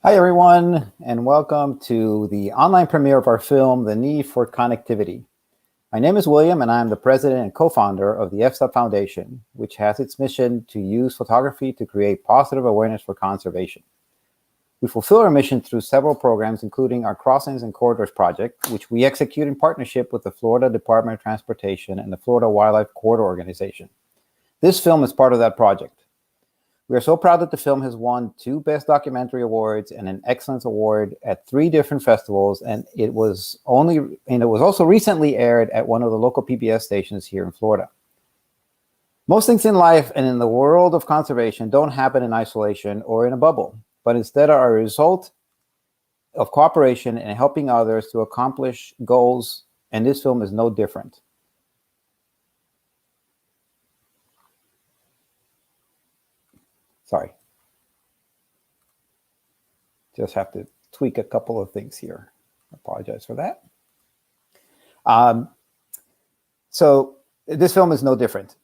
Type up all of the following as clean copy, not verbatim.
Hi, everyone, and welcome to the online premiere of our film, The Need for Connectivity. My name is William, and I'm the president and co-founder of the FSTOP Foundation, which has its mission to use photography to create positive awareness for conservation. We fulfill our mission through several programs, including our Crossings and Corridors project, which we execute in partnership with the Florida Department of Transportation and the Florida Wildlife Corridor Organization. This film is part of that project. We are so proud that the film has won 2 Best Documentary Awards and an Excellence Award at 3 different festivals, and it was also recently aired at one of the local PBS stations here in Florida. Most things in life and in the world of conservation don't happen in isolation or in a bubble, but instead are a result of cooperation and helping others to accomplish goals, and this film is no different. Sorry. Just have to tweak a couple of things here. I apologize for that. So this film is no different.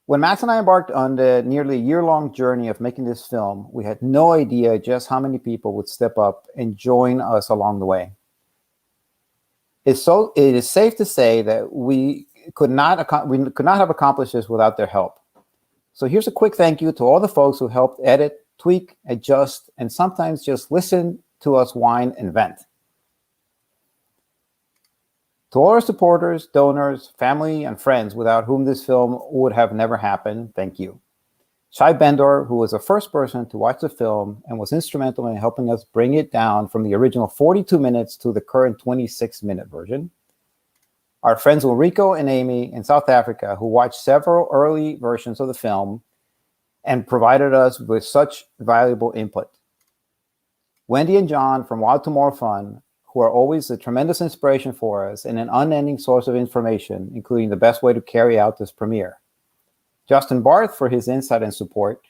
When Max and I embarked on the nearly year-long journey of making this film, we had no idea just how many people would step up and join us along the way. It is safe to say that we could not have accomplished this without their help. So here's a quick thank you to all the folks who helped edit, tweak, adjust, and sometimes just listen to us whine and vent. To all our supporters, donors, family, and friends without whom this film would have never happened, thank you. Shai Bendor, who was the first person to watch the film and was instrumental in helping us bring it down from the original 42 minutes to the current 26-minute version. Our friends Ulrico and Amy in South Africa, who watched several early versions of the film and provided us with such valuable input. Wendy and John from Wild to More Fun, who are always a tremendous inspiration for us and an unending source of information, including the best way to carry out this premiere. Justin Barth for his insight and support.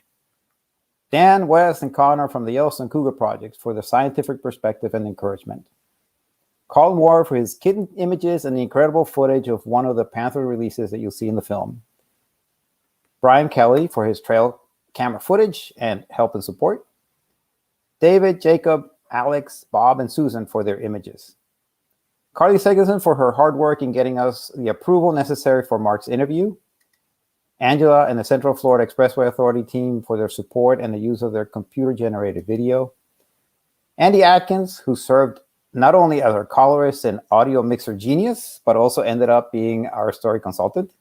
Dan, Wes, and Connor from the Yellowstone Cougar Project for their scientific perspective and encouragement. Carl Moore for his kitten images and the incredible footage of one of the Panther releases that you'll see in the film. Brian Kelly for his trail camera footage and help and support. David, Jacob, Alex, Bob, and Susan for their images. Carly Segerson for her hard work in getting us the approval necessary for Mark's interview. Angela and the Central Florida Expressway Authority team for their support and the use of their computer-generated video. Andy Atkins, who served not only as our colorist and audio mixer genius, but also ended up being our story consultant.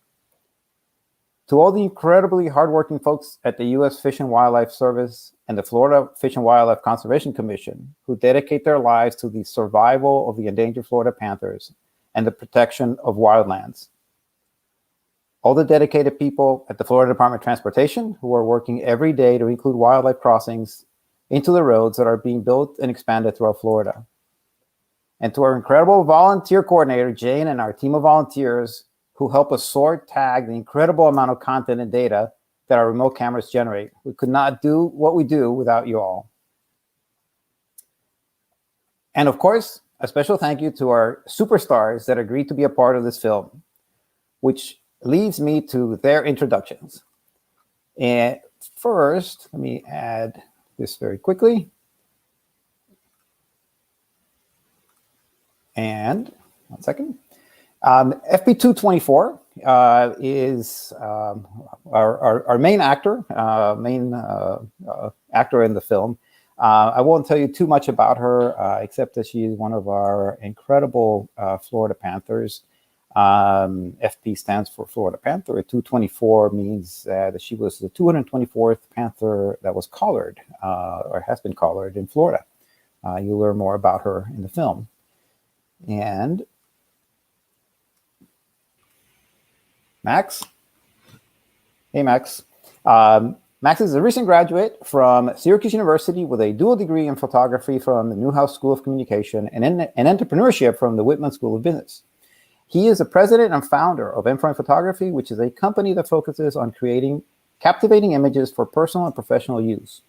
To all the incredibly hardworking folks at the U.S. Fish and Wildlife Service and the Florida Fish and Wildlife Conservation Commission, who dedicate their lives to the survival of the endangered Florida panthers and the protection of wildlands. All the dedicated people at the Florida Department of Transportation, who are working every day to include wildlife crossings into the roads that are being built and expanded throughout Florida. And to our incredible volunteer coordinator, Jane, and our team of volunteers who help us sort, tag the incredible amount of content and data that our remote cameras generate. We could not do what we do without you all. And of course, a special thank you to our superstars that agreed to be a part of this film, which leads me to their introductions. And first, let me add this very quickly. And 1 second. FP224 is our main actor, actor in the film. I won't tell you too much about her, except that she is one of our incredible Florida Panthers. FP stands for Florida Panther. 224 means that she was the 224th Panther that was collared or has been collared in Florida. You'll learn more about her in the film. And Max. Hey, Max. Max is a recent graduate from Syracuse University with a dual degree in photography from the Newhouse School of Communication and entrepreneurship from the Whitman School of Business. He is the president and founder of M-Frame Photography, which is a company that focuses on creating captivating images for personal and professional use.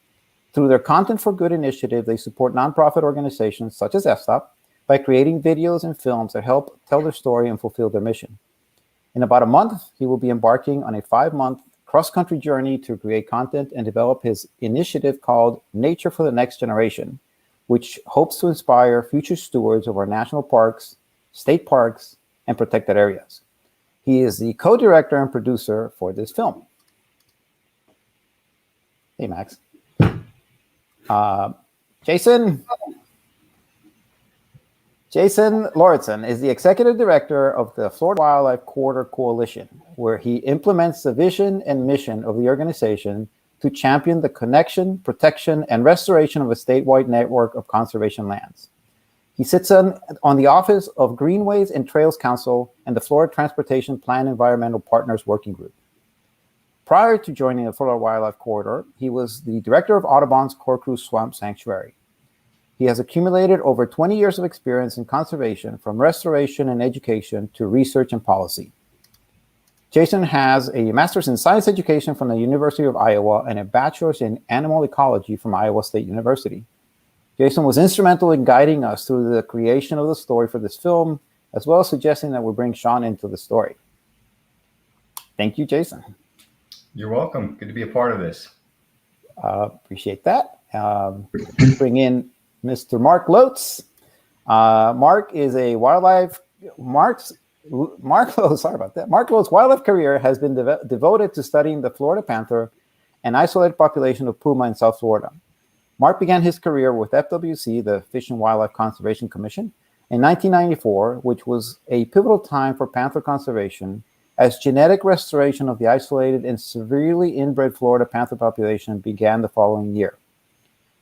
Through their Content for Good initiative, they support nonprofit organizations such as FSTOP by creating videos and films that help tell their story and fulfill their mission. In about a month, he will be embarking on a 5-month cross-country journey to create content and develop his initiative called Nature for the Next Generation, which hopes to inspire future stewards of our national parks, state parks, and protected areas. He is the co-director and producer for this film. Hey, Max. Jason Lauritsen is the executive director of the Florida Wildlife Corridor Coalition, where he implements the vision and mission of the organization to champion the connection, protection, and restoration of a statewide network of conservation lands. He sits on the Office of Greenways and Trails Council and the Florida Transportation Plan Environmental Partners Working Group. Prior to joining the Florida Wildlife Corridor, he was the director of Audubon's Corkscrew Swamp Sanctuary. He has accumulated over 20 years of experience in conservation, from restoration and education to research and policy. Jason has a master's in science education from the University of Iowa and a bachelor's in animal ecology from Iowa State University. Jason was instrumental in guiding us through the creation of the story for this film, as well as suggesting that we bring Sean into the story. Thank you, Jason. You're welcome. Good to be a part of this. Appreciate that. Bring in Mr. Mark Lotz. Mark Lotz's wildlife career has been devoted to studying the Florida panther, an isolated population of puma in South Florida. Mark began his career with FWC, the Fish and Wildlife Conservation Commission, in 1994, which was a pivotal time for panther conservation, as genetic restoration of the isolated and severely inbred Florida panther population began the following year.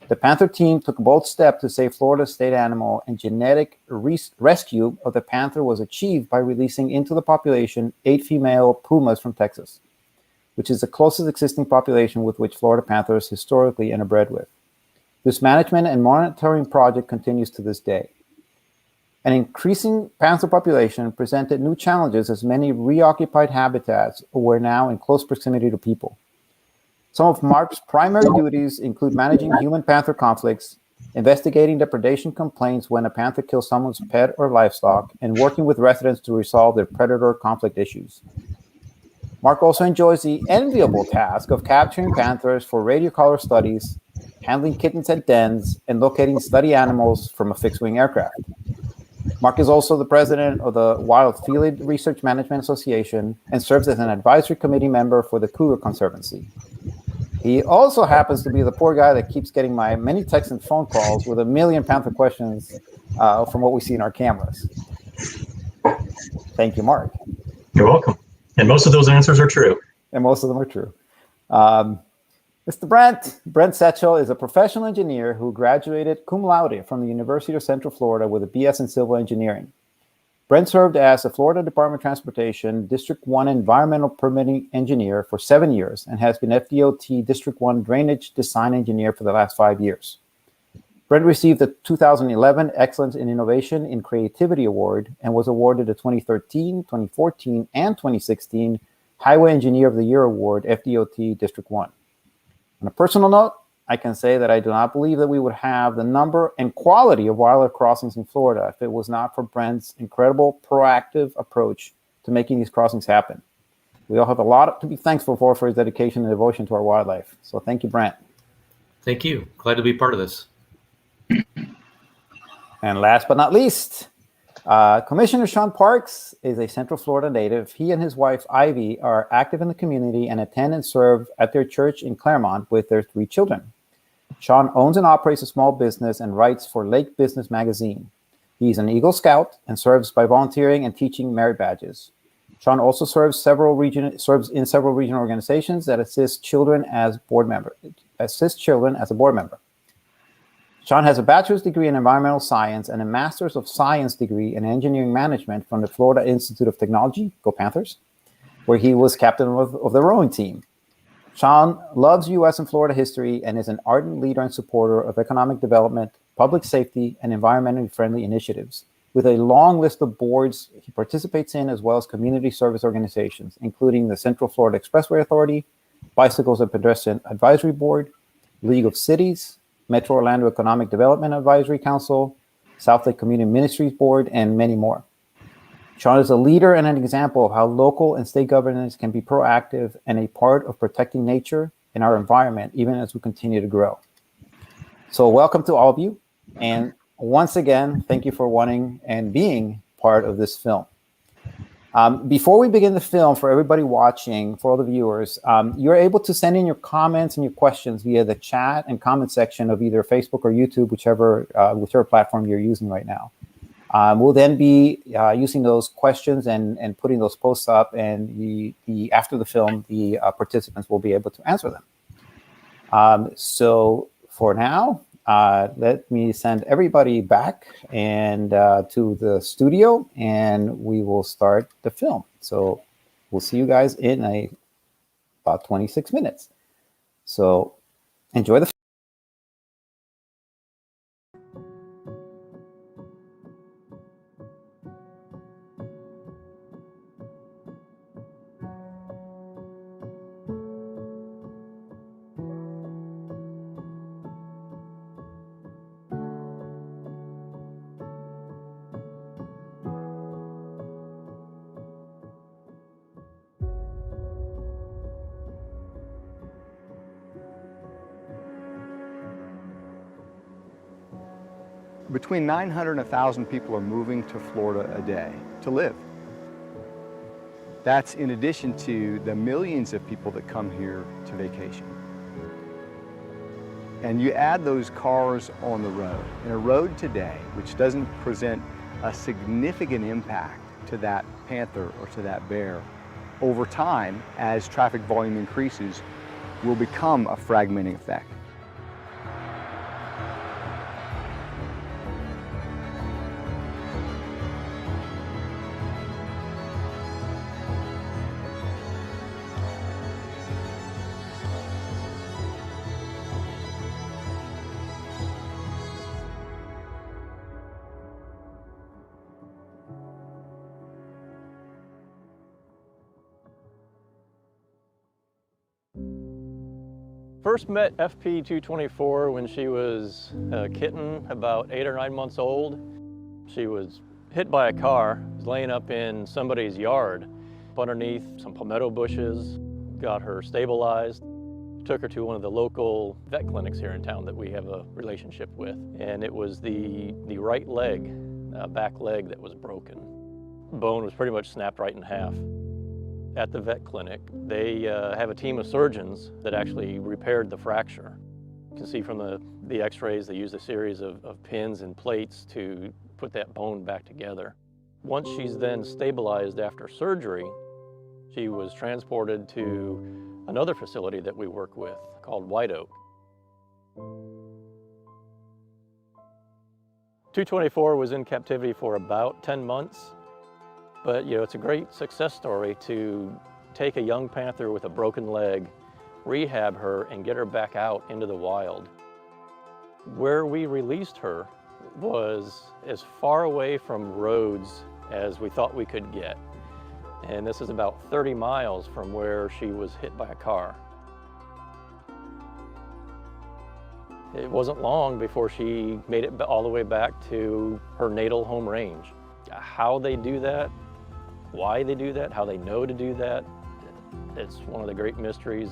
The Panther team took a bold step to save Florida's state animal, and genetic rescue of the panther was achieved by releasing into the population 8 female pumas from Texas, which is the closest existing population with which Florida panthers historically interbred with. This management and monitoring project continues to this day. An increasing panther population presented new challenges, as many reoccupied habitats were now in close proximity to people. Some of Mark's primary duties include managing human-panther conflicts, investigating depredation complaints when a panther kills someone's pet or livestock, and working with residents to resolve their predator conflict issues. Mark also enjoys the enviable task of capturing panthers for radio color studies, handling kittens at dens, and locating study animals from a fixed-wing aircraft. Mark is also the president of the Wild Field Research Management Association and serves as an advisory committee member for the Cougar Conservancy. He also happens to be the poor guy that keeps getting my many texts and phone calls with a million panther questions from what we see in our cameras. Thank you, Mark. You're welcome. And most of those answers are true. And most of them are true. Mr. Brent Sachel is a professional engineer who graduated cum laude from the University of Central Florida with a BS in civil engineering. Brent served as the Florida Department of Transportation District 1 Environmental Permitting Engineer for 7 years and has been FDOT District 1 Drainage Design Engineer for the last 5 years. Brent received the 2011 Excellence in Innovation in Creativity Award and was awarded the 2013, 2014, and 2016 Highway Engineer of the Year Award, FDOT District 1. On a personal note, I can say that I do not believe that we would have the number and quality of wildlife crossings in Florida if it was not for Brent's incredible proactive approach to making these crossings happen. We all have a lot to be thankful for his dedication and devotion to our wildlife. So thank you, Brent. Thank you. Glad to be part of this. And last but not least, Commissioner Sean Parks is a Central Florida native. He and his wife, Ivy, are active in the community and attend and serve at their church in Claremont with their 3 children. Sean owns and operates a small business and writes for Lake Business Magazine. He's an Eagle Scout and serves by volunteering and teaching merit badges. Sean also serves in several regional organizations that assist children as a board member. Sean has a bachelor's degree in environmental science and a master's of science degree in engineering management from the Florida Institute of Technology, go Panthers, where he was captain of the rowing team. Sean loves U.S. and Florida history and is an ardent leader and supporter of economic development, public safety, and environmentally friendly initiatives, with a long list of boards he participates in, as well as community service organizations, including the Central Florida Expressway Authority, Bicycles and Pedestrian Advisory Board, League of Cities, Metro Orlando Economic Development Advisory Council, South Lake Community Ministries Board, and many more. Sean is a leader and an example of how local and state governments can be proactive and a part of protecting nature and our environment, even as we continue to grow. So welcome to all of you. And once again, thank you for wanting and being part of this film. Before we begin the film, for everybody watching, for all the viewers, you're able to send in your comments and your questions via the chat and comment section of either Facebook or YouTube, whichever platform you're using right now. We'll then be using those questions and putting those posts up, and after the film, the participants will be able to answer them. So for now, let me send everybody back and to the studio, and we will start the film. So we'll see you guys in about 26 minutes. So enjoy the film. Between 900 and 1,000 people are moving to Florida a day to live. That's in addition to the millions of people that come here to vacation. And you add those cars on the road. And a road today, which doesn't present a significant impact to that panther or to that bear, over time, as traffic volume increases, will become a fragmenting effect. First met FP 224 when she was a kitten, about 8 or 9 months old. She was hit by a car, was laying up in somebody's yard, underneath some palmetto bushes, got her stabilized, took her to one of the local vet clinics here in town that we have a relationship with. And it was the right leg, back leg that was broken. Bone was pretty much snapped right in half. At the vet clinic, they have a team of surgeons that actually repaired the fracture. You can see from the x-rays, they used a series of pins and plates to put that bone back together. Once she's then stabilized after surgery, she was transported to another facility that we work with called White Oak. 224 was in captivity for about 10 months. But it's a great success story to take a young panther with a broken leg, rehab her, and get her back out into the wild. Where we released her was as far away from roads as we thought we could get. And this is about 30 miles from where she was hit by a car. It wasn't long before she made it all the way back to her natal home range. How they do that, why they do that, how they know to do that, it's one of the great mysteries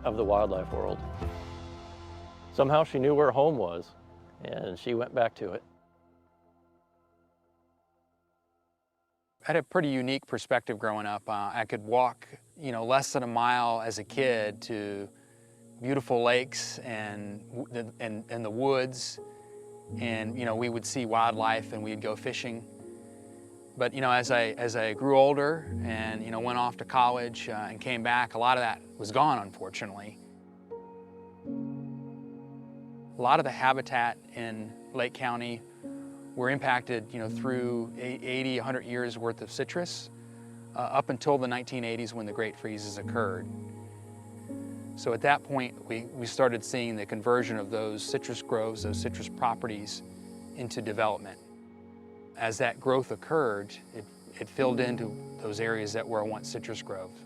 of the wildlife world. Somehow she knew where home was, and she went back to it. I had a pretty unique perspective growing up. I could walk, less than a mile as a kid to beautiful lakes and the woods, and we would see wildlife and we'd go fishing. But as I grew older and went off to college and came back, a lot of that was gone, unfortunately. A lot of the habitat in Lake County were impacted, through 80, 100 years worth of citrus up until the 1980s when the Great Freezes occurred. So at that point, we started seeing the conversion of those citrus groves, those citrus properties, into development. As that growth occurred, it filled into those areas that were once citrus groves,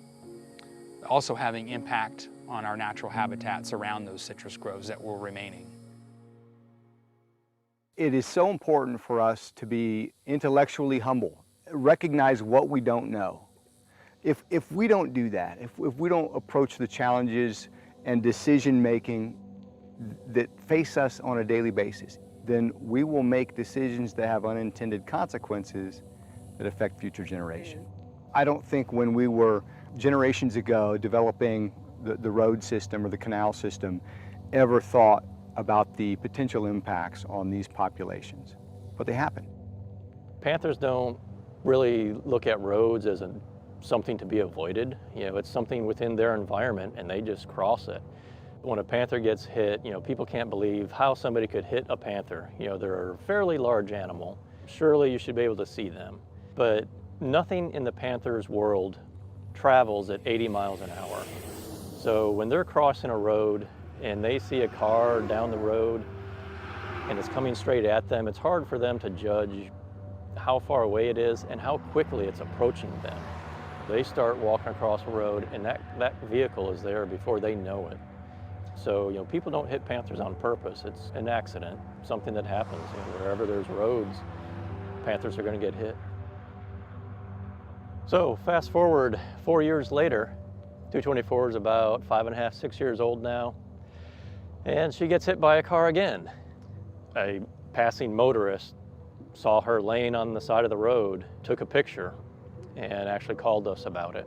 also having impact on our natural habitats around those citrus groves that were remaining. It is so important for us to be intellectually humble, recognize what we don't know. If we don't do that, if we don't approach the challenges and decision making that face us on a daily basis, then we will make decisions that have unintended consequences that affect future generations. I don't think when we were generations ago developing the road system or the canal system ever thought about the potential impacts on these populations, but they happen. Panthers don't really look at roads as something to be avoided. It's something within their environment and they just cross it. When a panther gets hit, people can't believe how somebody could hit a panther. They're a fairly large animal. Surely you should be able to see them. But nothing in the panther's world travels at 80 miles an hour. So when they're crossing a road and they see a car down the road and it's coming straight at them, it's hard for them to judge how far away it is and how quickly it's approaching them. They start walking across a road and that vehicle is there before they know it. So, people don't hit panthers on purpose. It's an accident, something that happens. Wherever there's roads, panthers are going to get hit. So fast forward 4 years later, 224 is about 5.5, 6 years old now, and she gets hit by a car again. A passing motorist saw her laying on the side of the road, took a picture, and actually called us about it.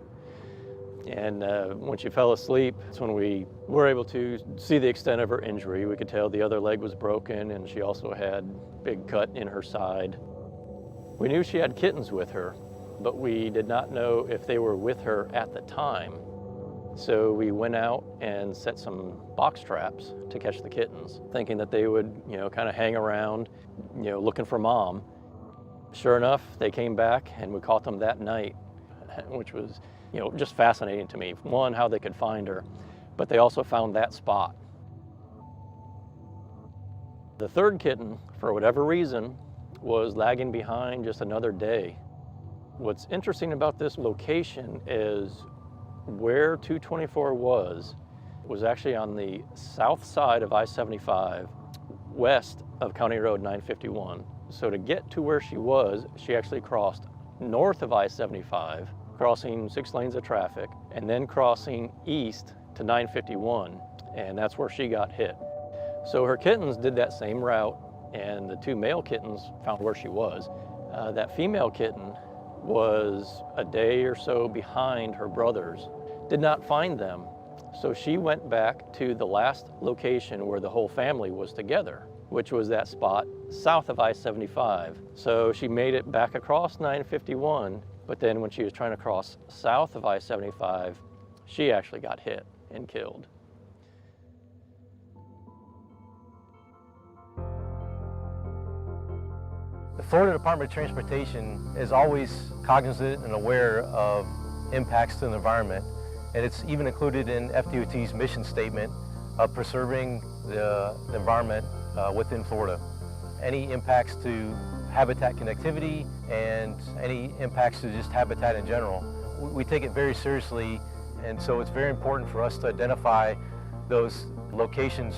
And when she fell asleep, that's when we were able to see the extent of her injury. We could tell the other leg was broken, and she also had a big cut in her side. We knew she had kittens with her, but we did not know if they were with her at the time. So we went out and set some box traps to catch the kittens, thinking that they would, kind of hang around, looking for mom. Sure enough, they came back and we caught them that night, which was, just fascinating to me. One, how they could find her, but they also found that spot. The third kitten, for whatever reason, was lagging behind just another day. What's interesting about this location is where 224 was actually on the south side of I-75, west of County Road 951. So to get to where she was, she actually crossed north of I-75, crossing 6 lanes of traffic, and then crossing east to 951, and that's where she got hit. So her kittens did that same route, and the 2 male kittens found where she was. That female kitten was a day or so behind her brothers, did not find them, so she went back to the last location where the whole family was together, which was that spot south of I-75. So she made it back across 951, but then when she was trying to cross south of I-75, she actually got hit and killed. The Florida Department of Transportation is always cognizant and aware of impacts to the environment, and it's even included in FDOT's mission statement of preserving the environment within Florida. Any impacts to habitat connectivity and any impacts to just habitat in general, we take it very seriously, and so it's very important for us to identify those locations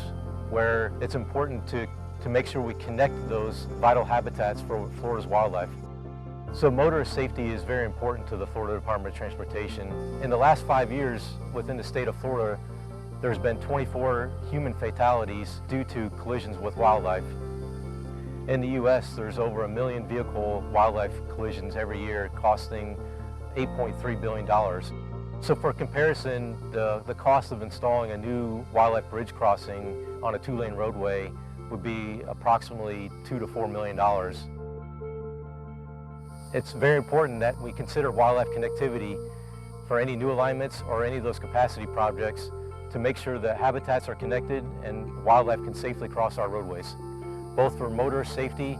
where it's important to make sure we connect those vital habitats for Florida's wildlife. So motorist safety is very important to the Florida Department of Transportation. In the last 5 years within the state of Florida, there's been 24 human fatalities due to collisions with wildlife. In the U.S., there's over 1 million vehicle wildlife collisions every year, costing $8.3 billion. So for comparison, the cost of installing a new wildlife bridge crossing on a 2-lane roadway would be approximately $2 to $4 million. It's very important that we consider wildlife connectivity for any new alignments or any of those capacity projects to make sure that habitats are connected and wildlife can safely cross our roadways, both for motorist safety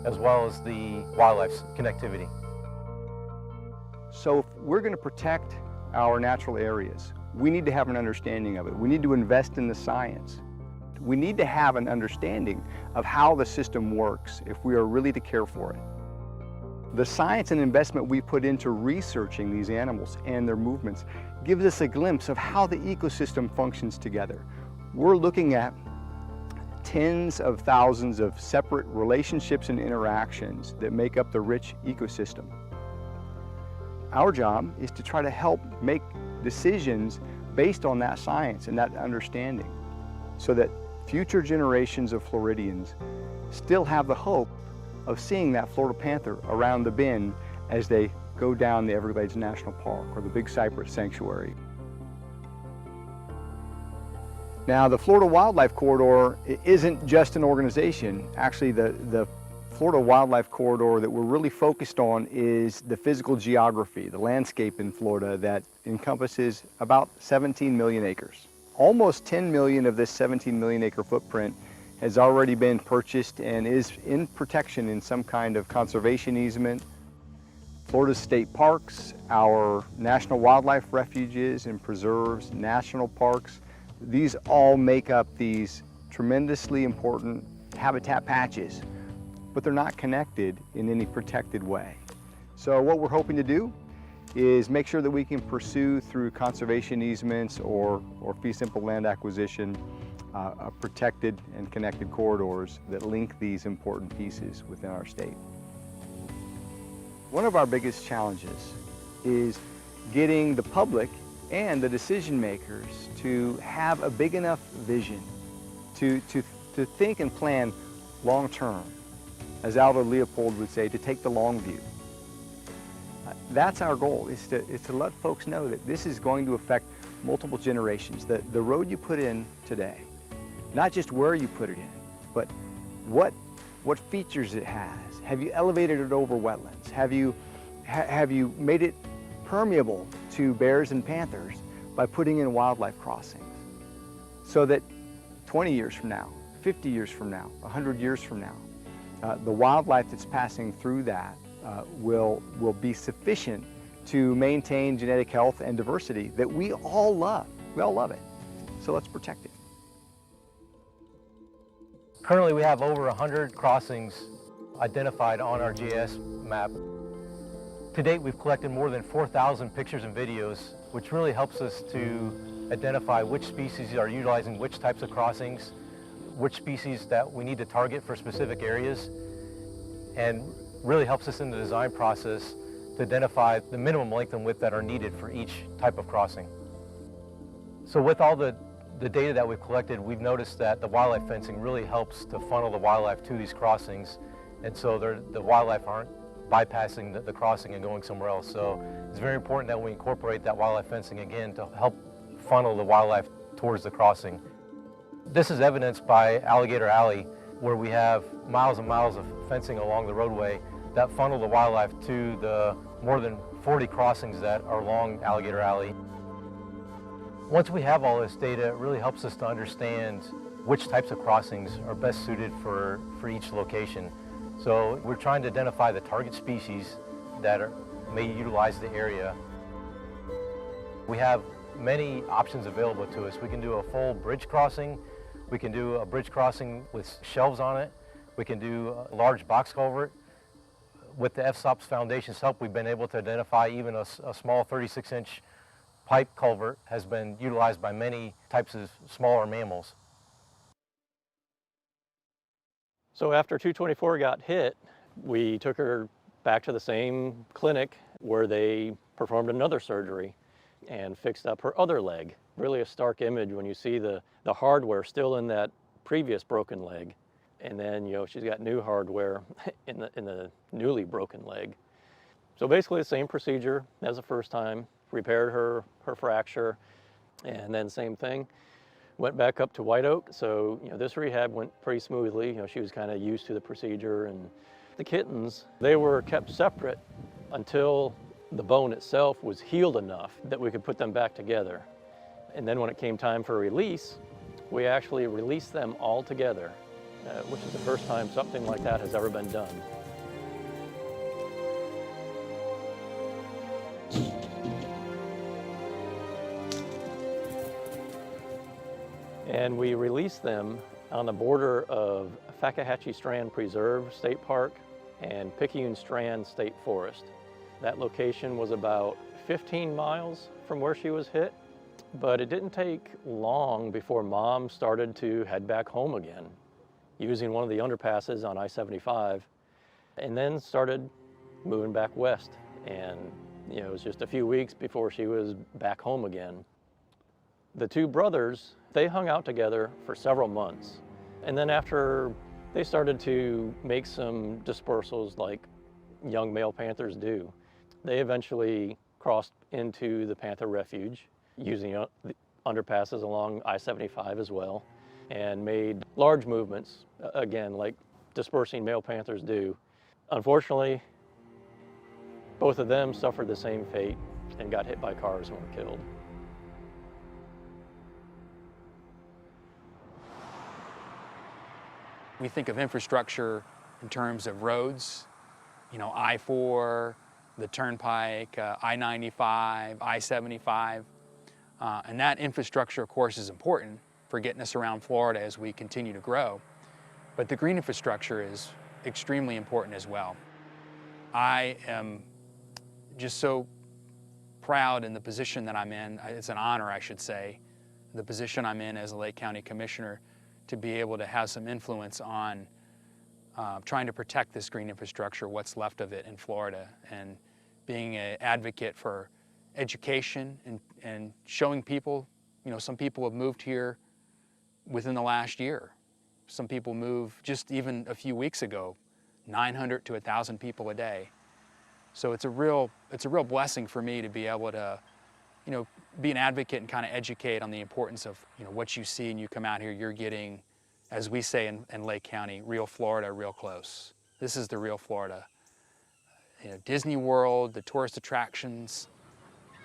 as well as the wildlife's connectivity. So if we're going to protect our natural areas, we need to have an understanding of it. We need to invest in the science. We need to have an understanding of how the system works if we are really to care for it. The science and investment we put into researching these animals and their movements gives us a glimpse of how the ecosystem functions together. We're looking at tens of thousands of separate relationships and interactions that make up the rich ecosystem. Our job is to try to help make decisions based on that science and that understanding so that future generations of Floridians still have the hope of seeing that Florida panther around the bend as they go down the Everglades National Park or the Big Cypress Sanctuary. Now, the Florida Wildlife Corridor isn't just an organization. Actually, the Florida Wildlife Corridor that we're really focused on is the physical geography, the landscape in Florida that encompasses about 17 million acres. Almost 10 million of this 17 million acre footprint has already been purchased and is in protection in some kind of conservation easement. Florida's state parks, our national wildlife refuges and preserves, national parks, these all make up these tremendously important habitat patches, but they're not connected in any protected way. So what we're hoping to do is make sure that we can pursue through conservation easements or fee simple land acquisition protected and connected corridors that link these important pieces within our state. One of our biggest challenges is getting the public and the decision makers to have a big enough vision to think and plan long term. As Aldo Leopold would say, to take the long view. That's our goal, is to let folks know that this is going to affect multiple generations. The road you put in today, not just where you put it in, but what features it has. Have you elevated it over wetlands? Have you made it permeable to bears and panthers by putting in wildlife crossings? So that 20 years from now, 50 years from now, 100 years from now, the wildlife that's passing through that will be sufficient to maintain genetic health and diversity that we all love. We all love it. So let's protect it. Currently, we have over 100 crossings identified on our GIS map. To date, we've collected more than 4,000 pictures and videos, which really helps us to identify which species are utilizing which types of crossings, which species that we need to target for specific areas, and really helps us in the design process to identify the minimum length and width that are needed for each type of crossing. So with all the data that we've collected, we've noticed that the wildlife fencing really helps to funnel the wildlife to these crossings, and so the wildlife aren't bypassing the crossing and going somewhere else. So it's very important that we incorporate that wildlife fencing again to help funnel the wildlife towards the crossing. This is evidenced by Alligator Alley, where we have miles and miles of fencing along the roadway that funnel the wildlife to the more than 40 crossings that are along Alligator Alley. Once we have all this data, it really helps us to understand which types of crossings are best suited for each location. So we're trying to identify the target species that may utilize the area. We have many options available to us. We can do a full bridge crossing. We can do a bridge crossing with shelves on it. We can do a large box culvert. With the FSOP's Foundation's help, we've been able to identify even a small 36-inch pipe culvert has been utilized by many types of smaller mammals. So after 224 got hit, we took her back to the same clinic where they performed another surgery and fixed up her other leg. Really a stark image when you see the hardware still in that previous broken leg. And then, she's got new hardware in the newly broken leg. So basically the same procedure as the first time, repaired her fracture, and then same thing. Went back up to White Oak, so this rehab went pretty smoothly. She was kind of used to the procedure, and the kittens, they were kept separate until the bone itself was healed enough that we could put them back together. And then when it came time for release, we actually released them all together, which is the first time something like that has ever been done. And we released them on the border of Fakahatchee Strand Preserve State Park and Picayune Strand State Forest. That location was about 15 miles from where she was hit, but it didn't take long before Mom started to head back home again, using one of the underpasses on I-75, and then started moving back west. And it was just a few weeks before she was back home again. The two brothers, they hung out together for several months. And then after They started to make some dispersals like young male panthers do. They eventually crossed into the Panther refuge using the underpasses along I-75 as well, and made large movements, again, like dispersing male panthers do. Unfortunately, both of them suffered the same fate and got hit by cars and were killed. We think of infrastructure in terms of roads, you know, I-4, the Turnpike, I-95, I-75, and that infrastructure, of course, is important for getting us around Florida as we continue to grow. But the green infrastructure is extremely important as well. I am just so proud in the position that I'm in. It's an honor, I should say, the position I'm in as a Lake County Commissioner, to be able to have some influence on trying to protect this green infrastructure, what's left of it in Florida, and being an advocate for education and showing people, you know, some people have moved here within the last year. Some people move just even a few weeks ago, 900 to 1,000 people a day. So it's a real blessing for me to be able to, you know, be an advocate and kind of educate on the importance of, you know, what you see and you come out here, you're getting, as we say in Lake County, real Florida, real close. This is the real Florida. You know, Disney World, the tourist attractions,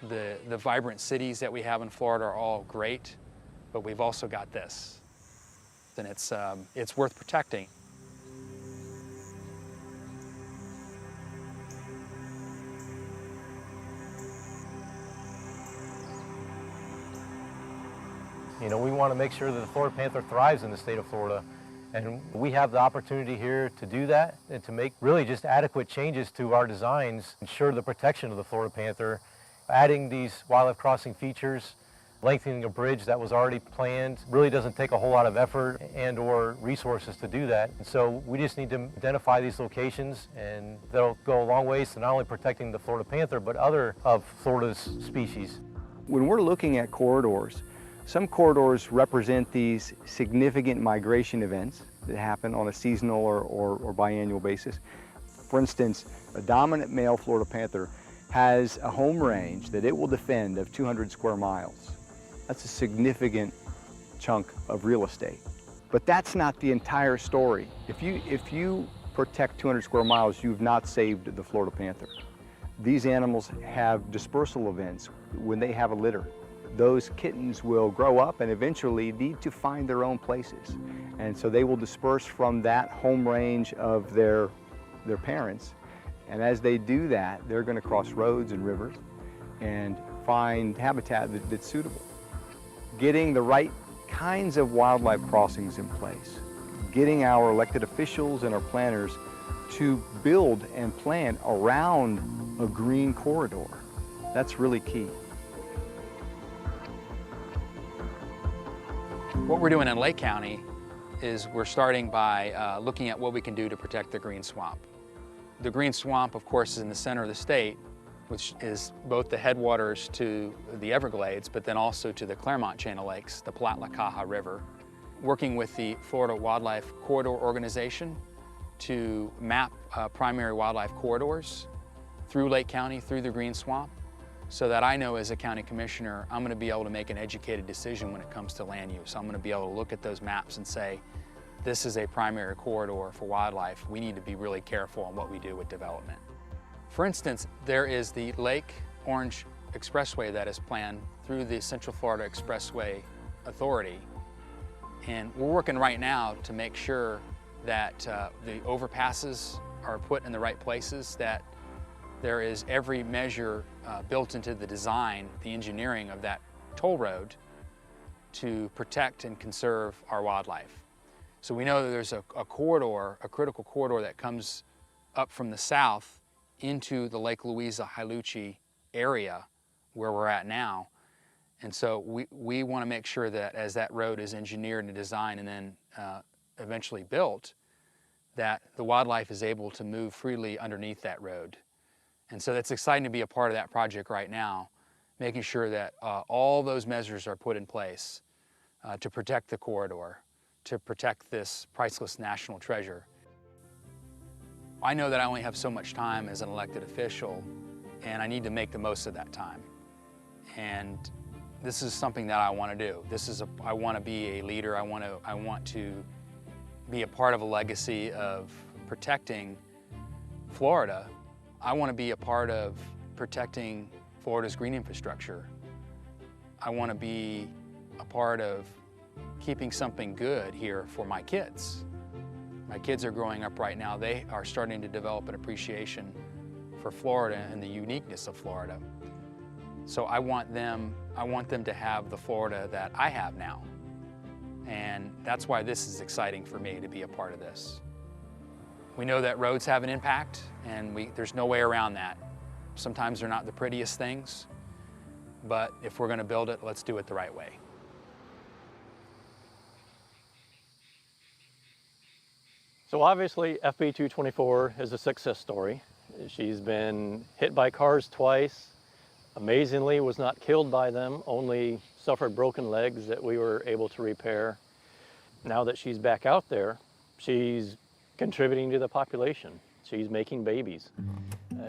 the vibrant cities that we have in Florida are all great, but we've also got this, and it's worth protecting. You know, we want to make sure that the Florida panther thrives in the state of Florida. And we have the opportunity here to do that and to make really just adequate changes to our designs, ensure the protection of the Florida panther, adding these wildlife crossing features, lengthening a bridge that was already planned. Really doesn't take a whole lot of effort and or resources to do that. And so we just need to identify these locations, and that'll go a long ways to not only protecting the Florida panther, but other of Florida's species. When we're looking at corridors, some corridors represent these significant migration events that happen on a seasonal or biannual basis. For instance, a dominant male Florida panther has a home range that it will defend of 200 square miles. That's a significant chunk of real estate. But that's not the entire story. If you protect 200 square miles, you've not saved the Florida panther. These animals have dispersal events when they have a litter. Those kittens will grow up and eventually need to find their own places. And so they will disperse from that home range of their parents. And as they do that, they're going to cross roads and rivers and find habitat that's suitable. Getting the right kinds of wildlife crossings in place, getting our elected officials and our planners to build and plan around a green corridor, that's really key. What we're doing in Lake County is we're starting by looking at what we can do to protect the green swamp. The green swamp, of course, is in the center of the state, which is both the headwaters to the Everglades, but then also to the Claremont Chain of Lakes, the Platte-La-Caja River. Working with the Florida Wildlife Corridor Organization to map primary wildlife corridors through Lake County, through the green swamp, so that I know as a county commissioner, I'm going to be able to make an educated decision when it comes to land use. I'm going to be able to look at those maps and say, this is a primary corridor for wildlife. We need to be really careful on what we do with development. For instance, there is the Lake Orange Expressway that is planned through the Central Florida Expressway Authority. And we're working right now to make sure that the overpasses are put in the right places, that there is every measure built into the design, the engineering of that toll road to protect and conserve our wildlife. So we know that there's a corridor, a critical corridor that comes up from the south into the Lake Louisa-Hiluchi area where we're at now. And so we want to make sure that as that road is engineered and designed and then eventually built, that the wildlife is able to move freely underneath that road. And so it's exciting to be a part of that project right now, making sure that all those measures are put in place to protect the corridor, to protect this priceless national treasure. I know that I only have so much time as an elected official, and I need to make the most of that time. And this is something that I want to do. I want to be a leader. I want to be a part of a legacy of protecting Florida. I want to be a part of protecting Florida's green infrastructure. I want to be a part of keeping something good here for my kids. My kids are growing up right now. They are starting to develop an appreciation for Florida and the uniqueness of Florida. So I want them to have the Florida that I have now. And that's why this is exciting for me to be a part of this. We know that roads have an impact, and there's no way around that. Sometimes they're not the prettiest things, but if we're going to build it, let's do it the right way. So obviously, FP 224 is a success story. She's been hit by cars twice. Amazingly, was not killed by them, only suffered broken legs that we were able to repair. Now that she's back out there, she's contributing to the population. She's making babies.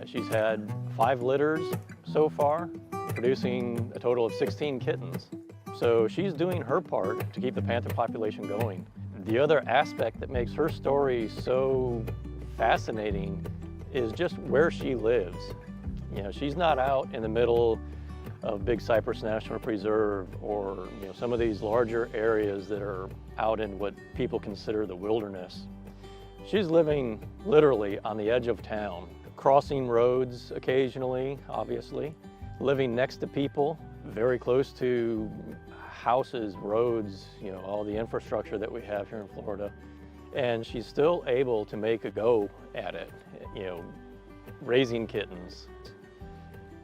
She's had 5 litters so far, producing a total of 16 kittens. So she's doing her part to keep the panther population going. The other aspect that makes her story so fascinating is just where she lives. You know, she's not out in the middle of Big Cypress National Preserve or some of these larger areas that are out in what people consider the wilderness. She's living literally on the edge of town, crossing roads occasionally, obviously, living next to people, very close to houses, roads, all the infrastructure that we have here in Florida. And she's still able to make a go at it, raising kittens.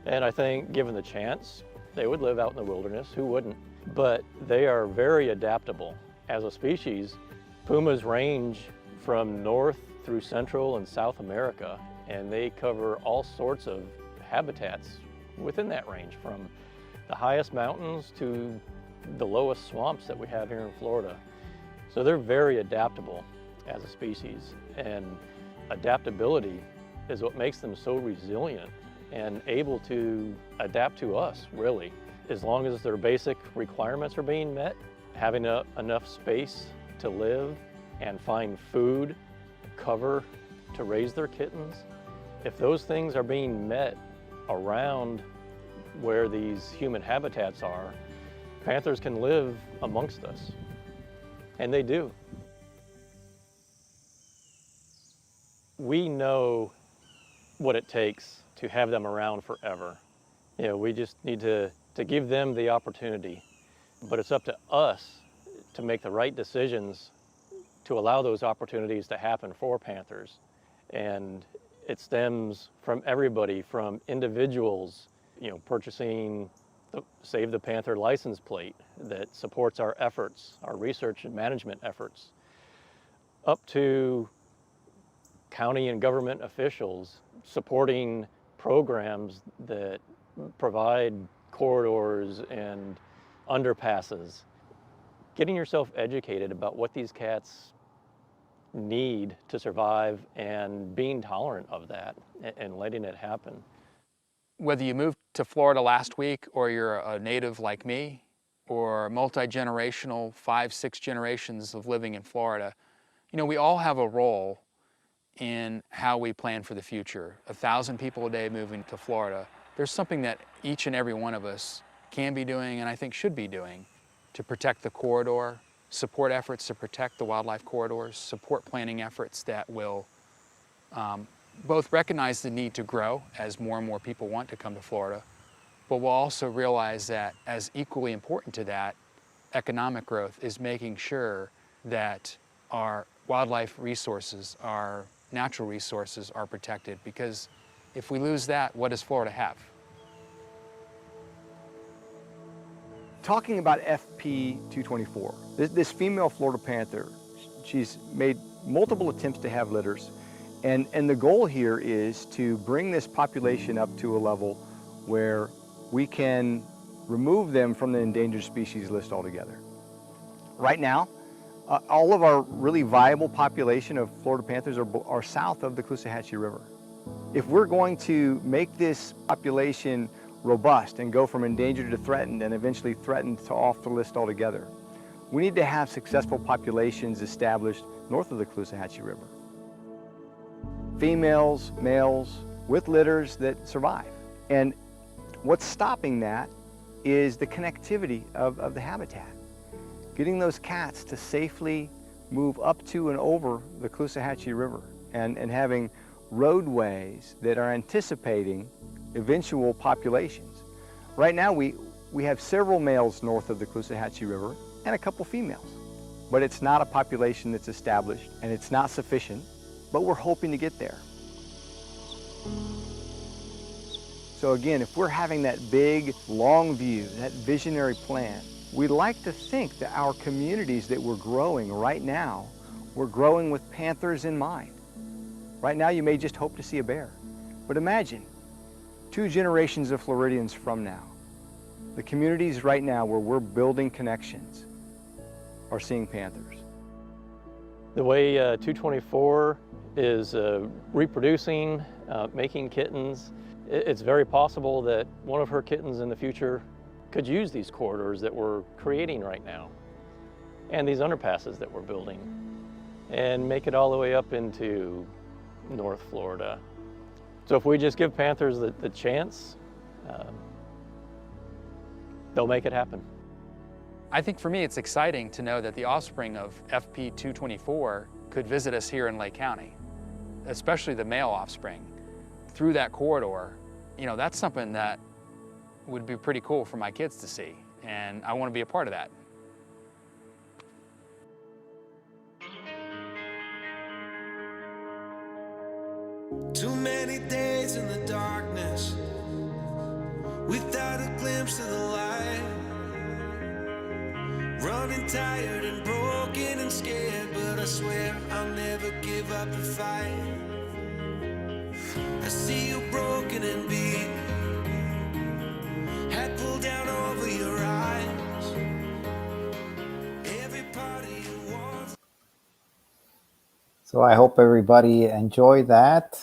And I think given the chance, they would live out in the wilderness, who wouldn't? But they are very adaptable. As a species, pumas range from North through Central and South America, and they cover all sorts of habitats within that range, from the highest mountains to the lowest swamps that we have here in Florida. So they're very adaptable as a species, and adaptability is what makes them so resilient and able to adapt to us, really. As long as their basic requirements are being met, having enough space to live and find food, cover to raise their kittens, if those things are being met around where these human habitats are, panthers can live amongst us, and they do. We know what it takes to have them around forever. We just need to give them the opportunity, but it's up to us to make the right decisions to allow those opportunities to happen for panthers. And it stems from everybody, from individuals, purchasing the Save the Panther license plate that supports our efforts, our research and management efforts, up to county and government officials supporting programs that provide corridors and underpasses. Getting yourself educated about what these cats need to survive and being tolerant of that and letting it happen. Whether you moved to Florida last week or you're a native like me or multi-generational, 5-6 generations of living in Florida, we all have a role in how we plan for the future. 1,000 people a day moving to Florida. There's something that each and every one of us can be doing, and I think should be doing, to protect the corridor, support efforts to protect the wildlife corridors, support planning efforts that will both recognize the need to grow as more and more people want to come to Florida, but we'll also realize that as equally important to that, economic growth is making sure that our wildlife resources, our natural resources are protected, because if we lose that, what does Florida have? Talking about FP 224, this female Florida panther, she's made multiple attempts to have litters, and the goal here is to bring this population up to a level where we can remove them from the endangered species list altogether. Right now, All of our really viable population of Florida panthers are south of the Caloosahatchee River. If we're going to make this population robust and go from endangered to threatened and eventually threatened to off the list altogether, we need to have successful populations established north of the Caloosahatchee River. Females, males, with litters that survive. And what's stopping that is the connectivity of the habitat. Getting those cats to safely move up to and over the Caloosahatchee River and having roadways that are anticipating eventual populations. Right now we have several males north of the Caloosahatchee River and a couple females, but it's not a population that's established and it's not sufficient, but we're hoping to get there. So again, if we're having that big, long view, that visionary plan, we'd like to think that our communities that we're growing right now, we're growing with panthers in mind. Right now, you may just hope to see a bear. But imagine 2 generations of Floridians from now, the communities right now where we're building connections are seeing panthers. The way 224 is reproducing, making kittens, it's very possible that one of her kittens in the future could use these corridors that we're creating right now and these underpasses that we're building and make it all the way up into North Florida. So if we just give panthers the chance, they'll make it happen. I think for me it's exciting to know that the offspring of FP 224 could visit us here in Lake County, especially the male offspring. Through that corridor, you know, that's something that would be pretty cool for my kids to see, and I want to be a part of that. Too many days in the darkness without a glimpse of the light. Running tired and broken and scared, but I swear I'll never give up the fight. I see you broken and beat, head pulled down over your eyes. Every part of you wants. So I hope everybody enjoyed that.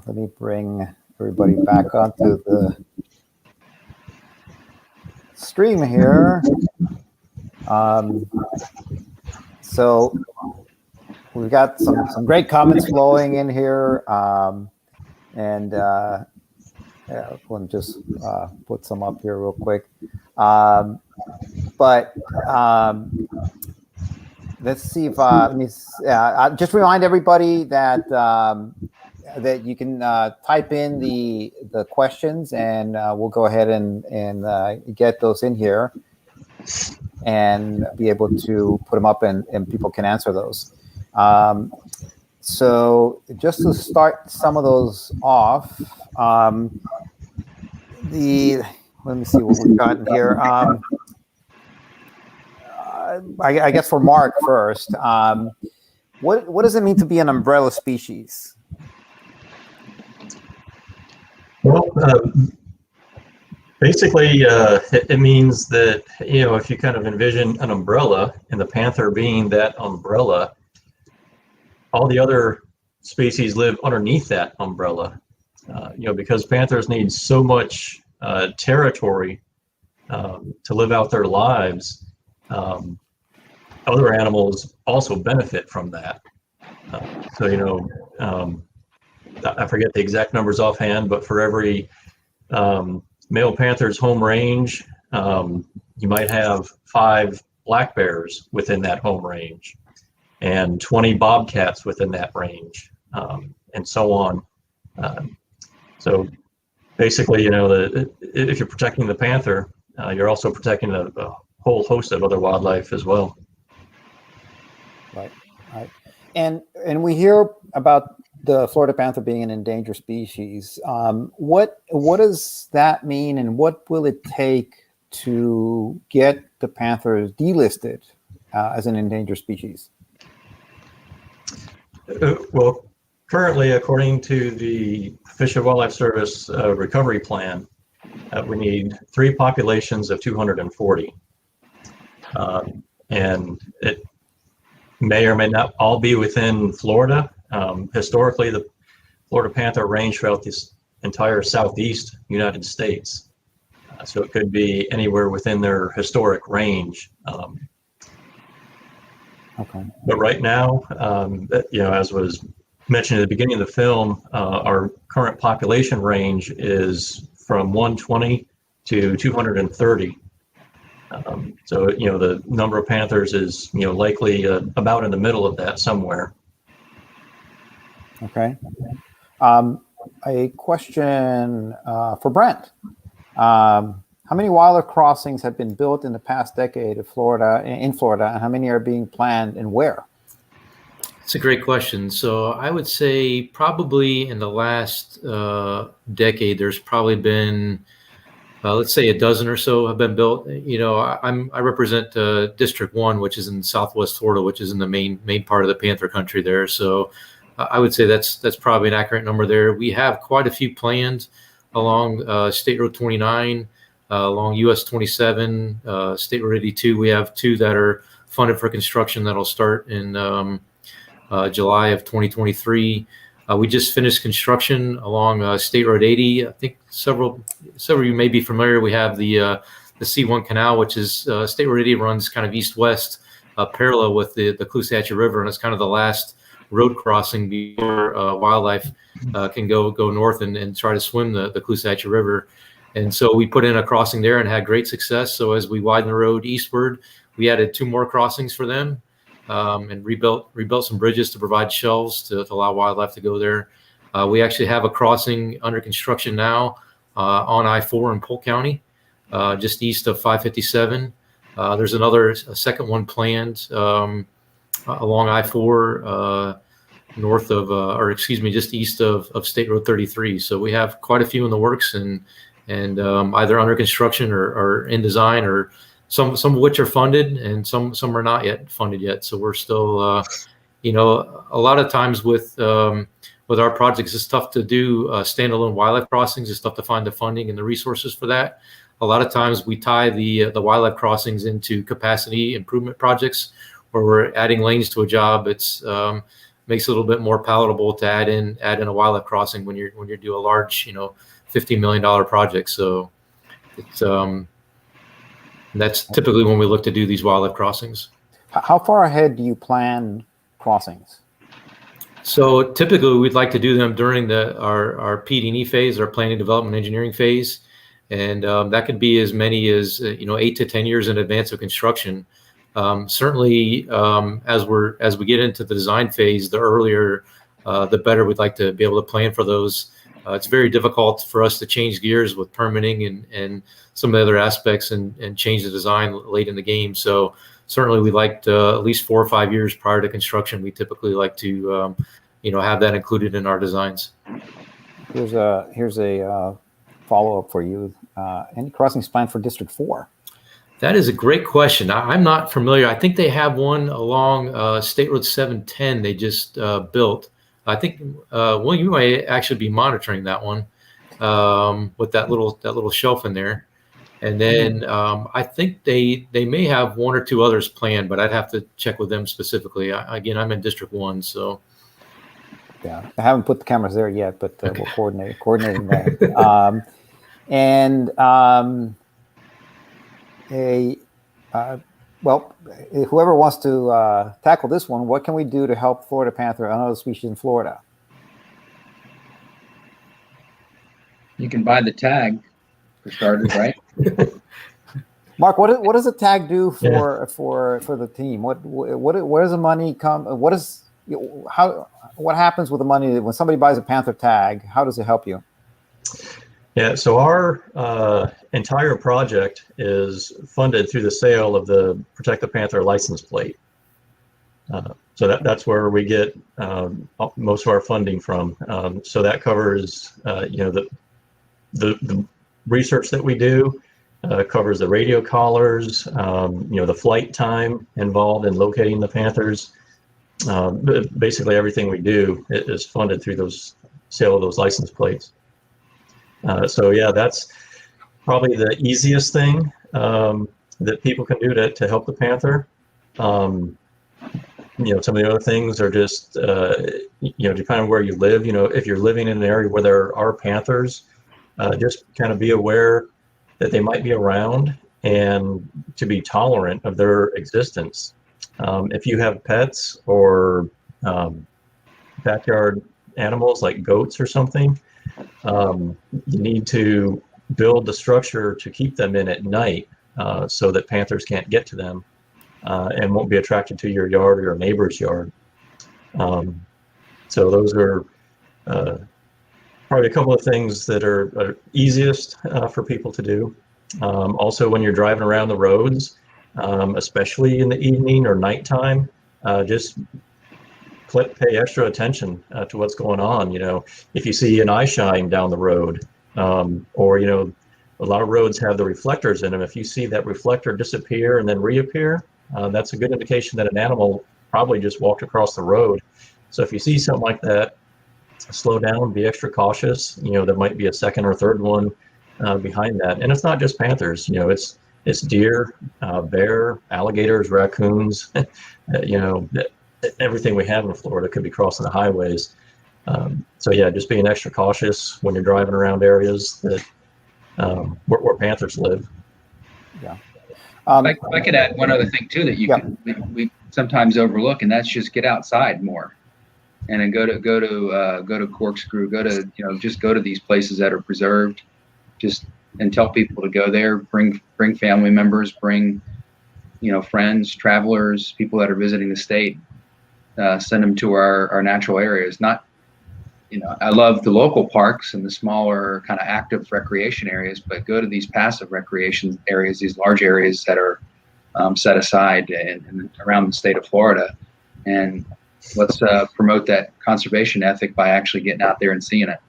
Let me bring everybody back onto the stream here. So we've got some great comments flowing in here. Yeah, we'll just put some up here real quick. Let's see if let me just remind everybody that that you can type in the questions, and we'll go ahead and get those in here and be able to put them up, and people can answer those. So just to start some of those off, let me see what we've got in here. I guess for Mark first, what does it mean to be an umbrella species? Well, basically, it means that, you know, if you kind of envision an umbrella and the panther being that umbrella, all the other species live underneath that umbrella. You know, because panthers need so much territory to live out their lives. Other animals also benefit from that. So, you know, I forget the exact numbers offhand, but for every male panther's home range, you might have 5 black bears within that home range and 20 bobcats within that range, and so on. So basically, you know, if you're protecting the panther, you're also protecting a whole host of other wildlife as well. Right. And we hear about the Florida panther being an endangered species. What does that mean, and what will it take to get the panthers delisted as an endangered species? Well, currently, according to the Fish and Wildlife Service recovery plan, we need 3 populations of 240. And may or may not all be within Florida. Historically, the Florida panther range throughout this entire southeast United States. So it could be anywhere within their historic range. Okay. But right now, as was mentioned at the beginning of the film, our current population range is from 120 to 230. So the number of panthers is likely about in the middle of that somewhere. Okay. A question for Brent. How many wildlife crossings have been built in the past decade in Florida, and how many are being planned and where? It's a great question. So I would say probably in the last decade, there's probably been, let's say, a dozen or so have been built. I represent District 1, which is in Southwest Florida, which is in the main part of the panther country there. So I would say that's probably an accurate number there. We have quite a few planned along State Road 29, along US 27, State Road 82. We have 2 that are funded for construction that'll start in July of 2023. We just finished construction along State Road 80. I think several of you may be familiar. We have the C1 canal, which is State Road 80 runs kind of east-west, parallel with the Clusatcha River, and it's kind of the last road crossing before wildlife can go north and try to swim the Clusatcha River. And so we put in a crossing there and had great success. So as we widen the road eastward, we added 2 more crossings for them. And rebuilt some bridges to provide shelves to allow wildlife to go there. We actually have a crossing under construction now on I-4 in Polk County, just east of 557. There's a second one planned along I-4 just east of State Road 33. So we have quite a few in the works and either under construction or in design, or some of which are funded and some are not yet funded yet. So we're still, a lot of times with our projects, it's tough to do standalone wildlife crossings. It's tough to find the funding and the resources for that. A lot of times we tie the wildlife crossings into capacity improvement projects where we're adding lanes to a job. It's makes it a little bit more palatable to add in a wildlife crossing when you do a large, $50 million project. So it's that's typically when we look to do these wildlife crossings. How far ahead do you plan crossings? So typically we'd like to do them during our PD&E phase, our planning, development, engineering phase. And that could be as many as 8 to 10 years in advance of construction. Certainly, as we get into the design phase, the earlier, the better. We'd like to be able to plan for those. It's very difficult for us to change gears with permitting and some of the other aspects and change the design late in the game. So certainly we like to, at least 4 or 5 years prior to construction, we typically like to have that included in our designs. Here's a follow-up for you. Any crossings planned for District 4? That is a great question. I'm not familiar. I think they have one along State Road 710 they just built. I think you might actually be monitoring that one with that little shelf in there. And then I think they may have 1 or 2 others planned, but I'd have to check with them specifically. Again, I'm in District 1, so. Yeah, I haven't put the cameras there yet, but Okay. We're coordinating that. Whoever wants to tackle this one, what can we do to help Florida panther and other species in Florida? You can buy the tag for starters, right? Mark, what does a tag do for the team? Where does the money come? What happens with the money when somebody buys a panther tag? How does it help you? Yeah, so our entire project is funded through the sale of the Protect the Panther license plate. So that's where we get most of our funding from. So that covers, the research that we do, covers the radio collars, the flight time involved in locating the panthers. Basically everything we do is funded through those sale of those license plates. So yeah, that's probably the easiest thing that people can do to help the panther. some of the other things are just, depending on where you live, if you're living in an area where there are panthers, just kind of be aware that they might be around and to be tolerant of their existence. If you have pets or backyard animals like goats or something, you need to build the structure to keep them in at night so that panthers can't get to them and won't be attracted to your yard or your neighbor's yard. So those are probably a couple of things that are easiest for people to do. Also, when you're driving around the roads, especially in the evening or nighttime, just pay extra attention to what's going on. If you see an eye shine down the road, or a lot of roads have the reflectors in them. If you see that reflector disappear and then reappear, that's a good indication that an animal probably just walked across the road. So if you see something like that, slow down, be extra cautious. There might be a second or third one behind that. And it's not just panthers, it's deer, bear, alligators, raccoons, everything we have in Florida could be crossing the highways. So yeah, just being extra cautious when you're driving around areas that where panthers live. Yeah. I could add one other thing too that we sometimes overlook, and that's just get outside more, and then go to Corkscrew, just go to these places that are preserved, and tell people to go there. Bring family members, bring friends, travelers, people that are visiting the state. Send them to our natural areas. I love the local parks and the smaller kind of active recreation areas, but go to these passive recreation areas, these large areas that are set aside and around the state of Florida. And let's promote that conservation ethic by actually getting out there and seeing it.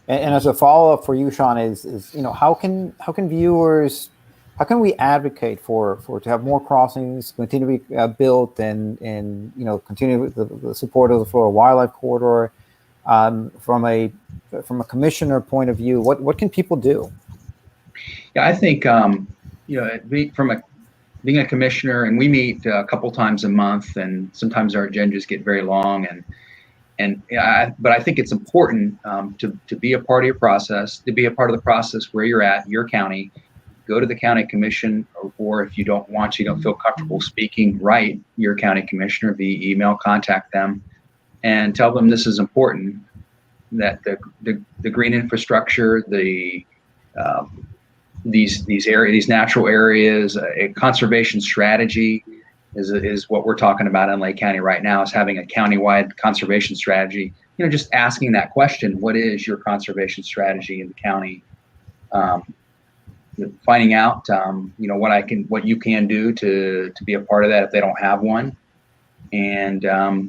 And as a follow-up for you, Sean, is how can viewers, how can we advocate for to have more crossings continue to be built and continue with the support of the Florida Wildlife Corridor? From a commissioner point of view, what can people do? Yeah, I think being a commissioner, and we meet a couple times a month, and sometimes our agendas get very long, but I think it's important to be a part of your process, to be a part of the process where you're at, your county. Go to the county commission, or if you don't feel comfortable speaking, write your county commissioner via email, contact them, and tell them this is important, that the green infrastructure, these natural areas, a conservation strategy is what we're talking about in Lake County right now, is having a countywide conservation strategy. Just asking that question, what is your conservation strategy in the county? Finding out, what you can do to be a part of that if they don't have one, and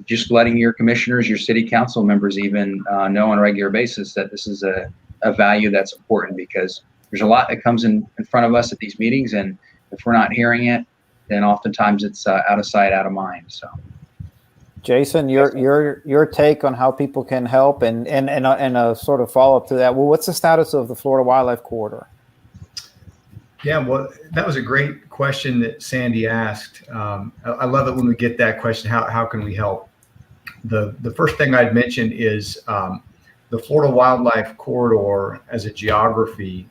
just letting your commissioners, your city council members even know on a regular basis that this is a value that's important, because there's a lot that comes in front of us at these meetings, and if we're not hearing it, then oftentimes it's out of sight, out of mind. So, Jason, your take on how people can help, and a sort of follow up to that. Well, what's the status of the Florida Wildlife Corridor? Yeah, well, that was a great question that Sandy asked. I love it when we get that question, how can we help? The first thing I'd mention is the Florida Wildlife Corridor as a geography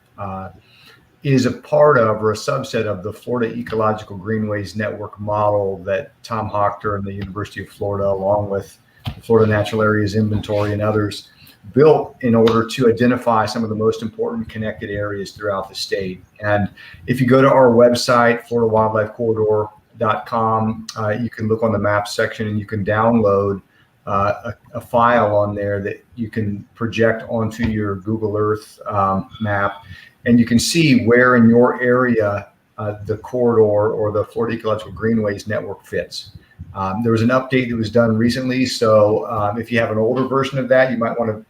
is a part of, or a subset of, the Florida Ecological Greenways Network model that Tom Hochter and the University of Florida, along with the Florida Natural Areas Inventory and others, built in order to identify some of the most important connected areas throughout the state. And if you go to our website, floridawildlifecorridor.com, you can look on the maps section and you can download a file on there that you can project onto your Google Earth map. And you can see where in your area the corridor or the Florida Ecological Greenways Network fits. There was an update that was done recently, so if you have an older version of that, you might want to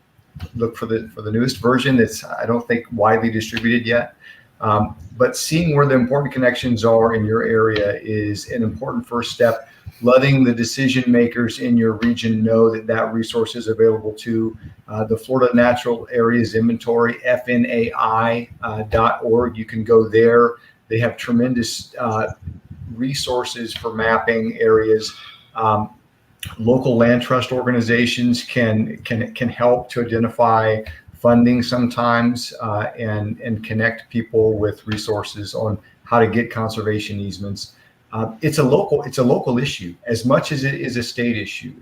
look for the newest version. That's, I don't think, widely distributed yet. But seeing where the important connections are in your area is an important first step. Letting the decision makers in your region know that resource is available to the Florida Natural Areas Inventory, FNAI.org. You can go there. They have tremendous resources for mapping areas. Local land trust organizations can help to identify funding sometimes and connect people with resources on how to get conservation easements. It's a local issue as much as it is a state issue.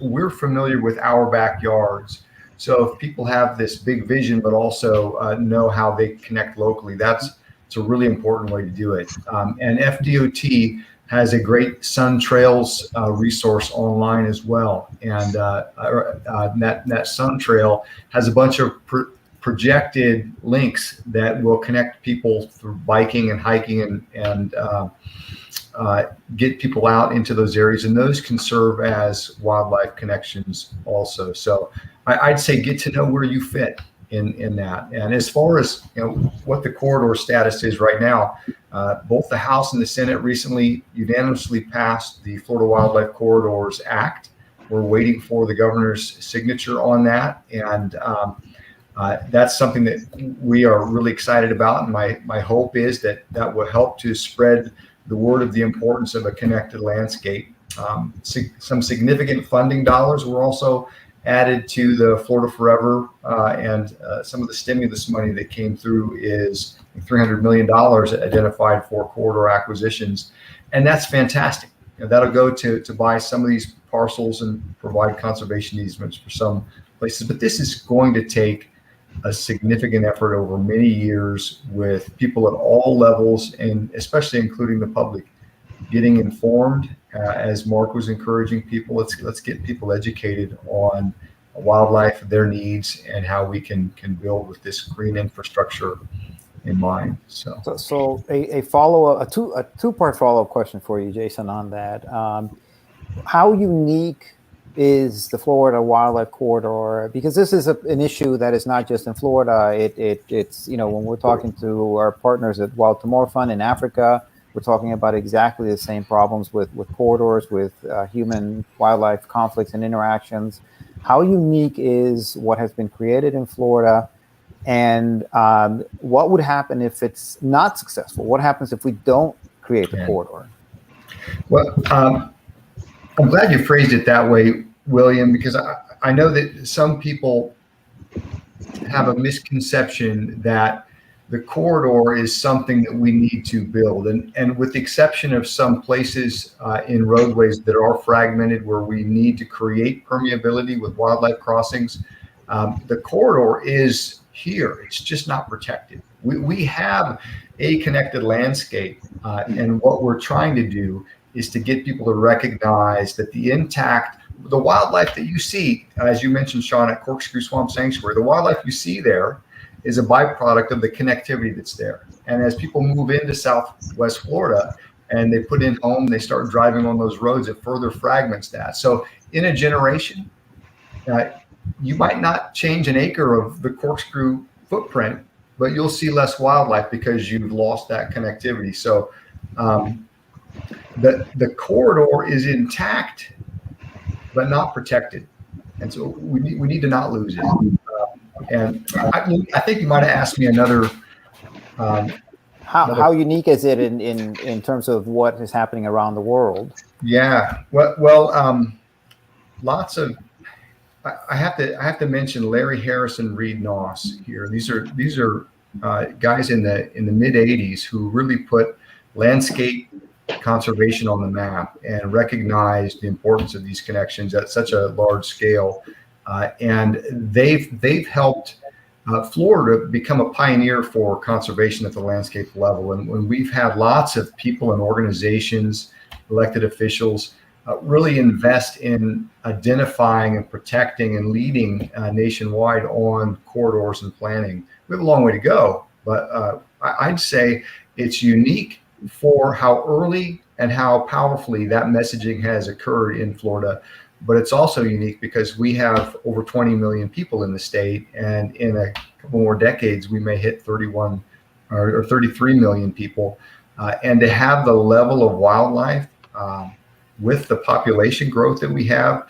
We're familiar with our backyards, so if people have this big vision but also know how they connect locally, it's a really important way to do it. And FDOT has a great Sun Trails resource online as well, and that Sun Trail has a bunch of projected links that will connect people through biking and hiking and get people out into those areas, and those can serve as wildlife connections also. So I'd say get to know where you fit in that. And as far as what the corridor status is right now, both the House and the Senate recently unanimously passed the Florida Wildlife Corridors Act. We're waiting for the governor's signature on that, and that's something that we are really excited about. And my hope is that will help to spread the word of the importance of a connected landscape. Some significant funding dollars were also added to the Florida Forever, and some of the stimulus money that came through is $300 million identified for corridor acquisitions, and that's fantastic. That'll go to buy some of these parcels and provide conservation easements for some places. But this is going to take a significant effort over many years with people at all levels, and especially including the public, getting informed. As Mark was encouraging people, let's get people educated on wildlife, their needs, and how we can build with this green infrastructure in mind. So a follow-up, a two-part follow-up question for you, Jason, on that. How unique is the Florida Wildlife Corridor? Because this is an issue that is not just in Florida. It's when we're talking to our partners at Wild Tomorrow Fund in Africa, we're talking about exactly the same problems with corridors, with human-wildlife conflicts and interactions. How unique is what has been created in Florida, and what would happen if it's not successful? What happens if we don't create the corridor? Well, I'm glad you phrased it that way, William, because I know that some people have a misconception that the corridor is something that we need to build. And with the exception of some places in roadways that are fragmented where we need to create permeability with wildlife crossings, the corridor is here. It's just not protected. We have a connected landscape, and what we're trying to do is to get people to recognize that the wildlife that you see, as you mentioned, Sean, at Corkscrew Swamp Sanctuary, the wildlife you see there is a byproduct of the connectivity that's there. And as people move into Southwest Florida and they put in home, they start driving on those roads, it further fragments that. So in a generation, you might not change an acre of the Corkscrew footprint, but you'll see less wildlife because you've lost that connectivity. So the corridor is intact, but not protected. And so we need to not lose it. And I think you might have asked me another. How unique is it in terms of what is happening around the world? Yeah, well, lots of. I have to mention Larry Harris and Reed Noss here. These are guys in the mid '80s who really put landscape conservation on the map and recognized the importance of these connections at such a large scale. And they've helped Florida become a pioneer for conservation at the landscape level. And when we've had lots of people and organizations, elected officials, really invest in identifying and protecting and leading nationwide on corridors and planning. We have a long way to go, but I'd say it's unique for how early and how powerfully that messaging has occurred in Florida. But it's also unique because we have over 20 million people in the state, and in a couple more decades, we may hit 31 or 33 million people. And to have the level of wildlife with the population growth that we have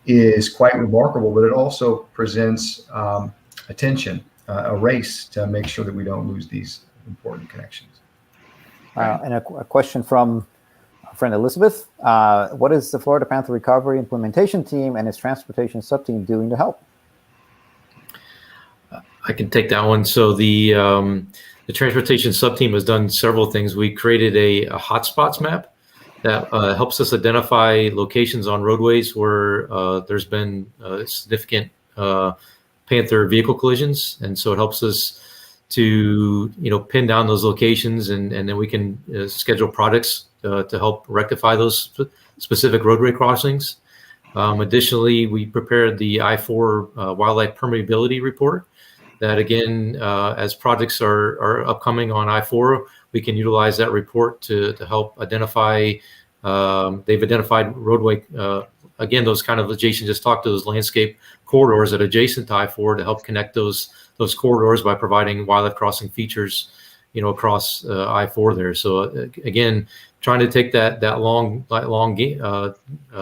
is quite remarkable, but it also presents attention, a race to make sure that we don't lose these important connections. And a question from friend Elizabeth. What is the Florida Panther Recovery Implementation Team and its Transportation Subteam doing to help? I can take that one. So the Transportation Subteam has done several things. We created a hotspots map that helps us identify locations on roadways where there's been significant Panther vehicle collisions, and so it helps us to pin down those locations, and then we can schedule products to help rectify those specific roadway crossings. Additionally, we prepared the I-4 wildlife permeability report. That again, as projects are upcoming on I-4, we can utilize that report to help identify. They've identified roadway, again, those kind of adjacent, just talk to those landscape corridors that are adjacent to I-4 to help connect those corridors by providing wildlife crossing features, across I-4 there. So again, trying to take that long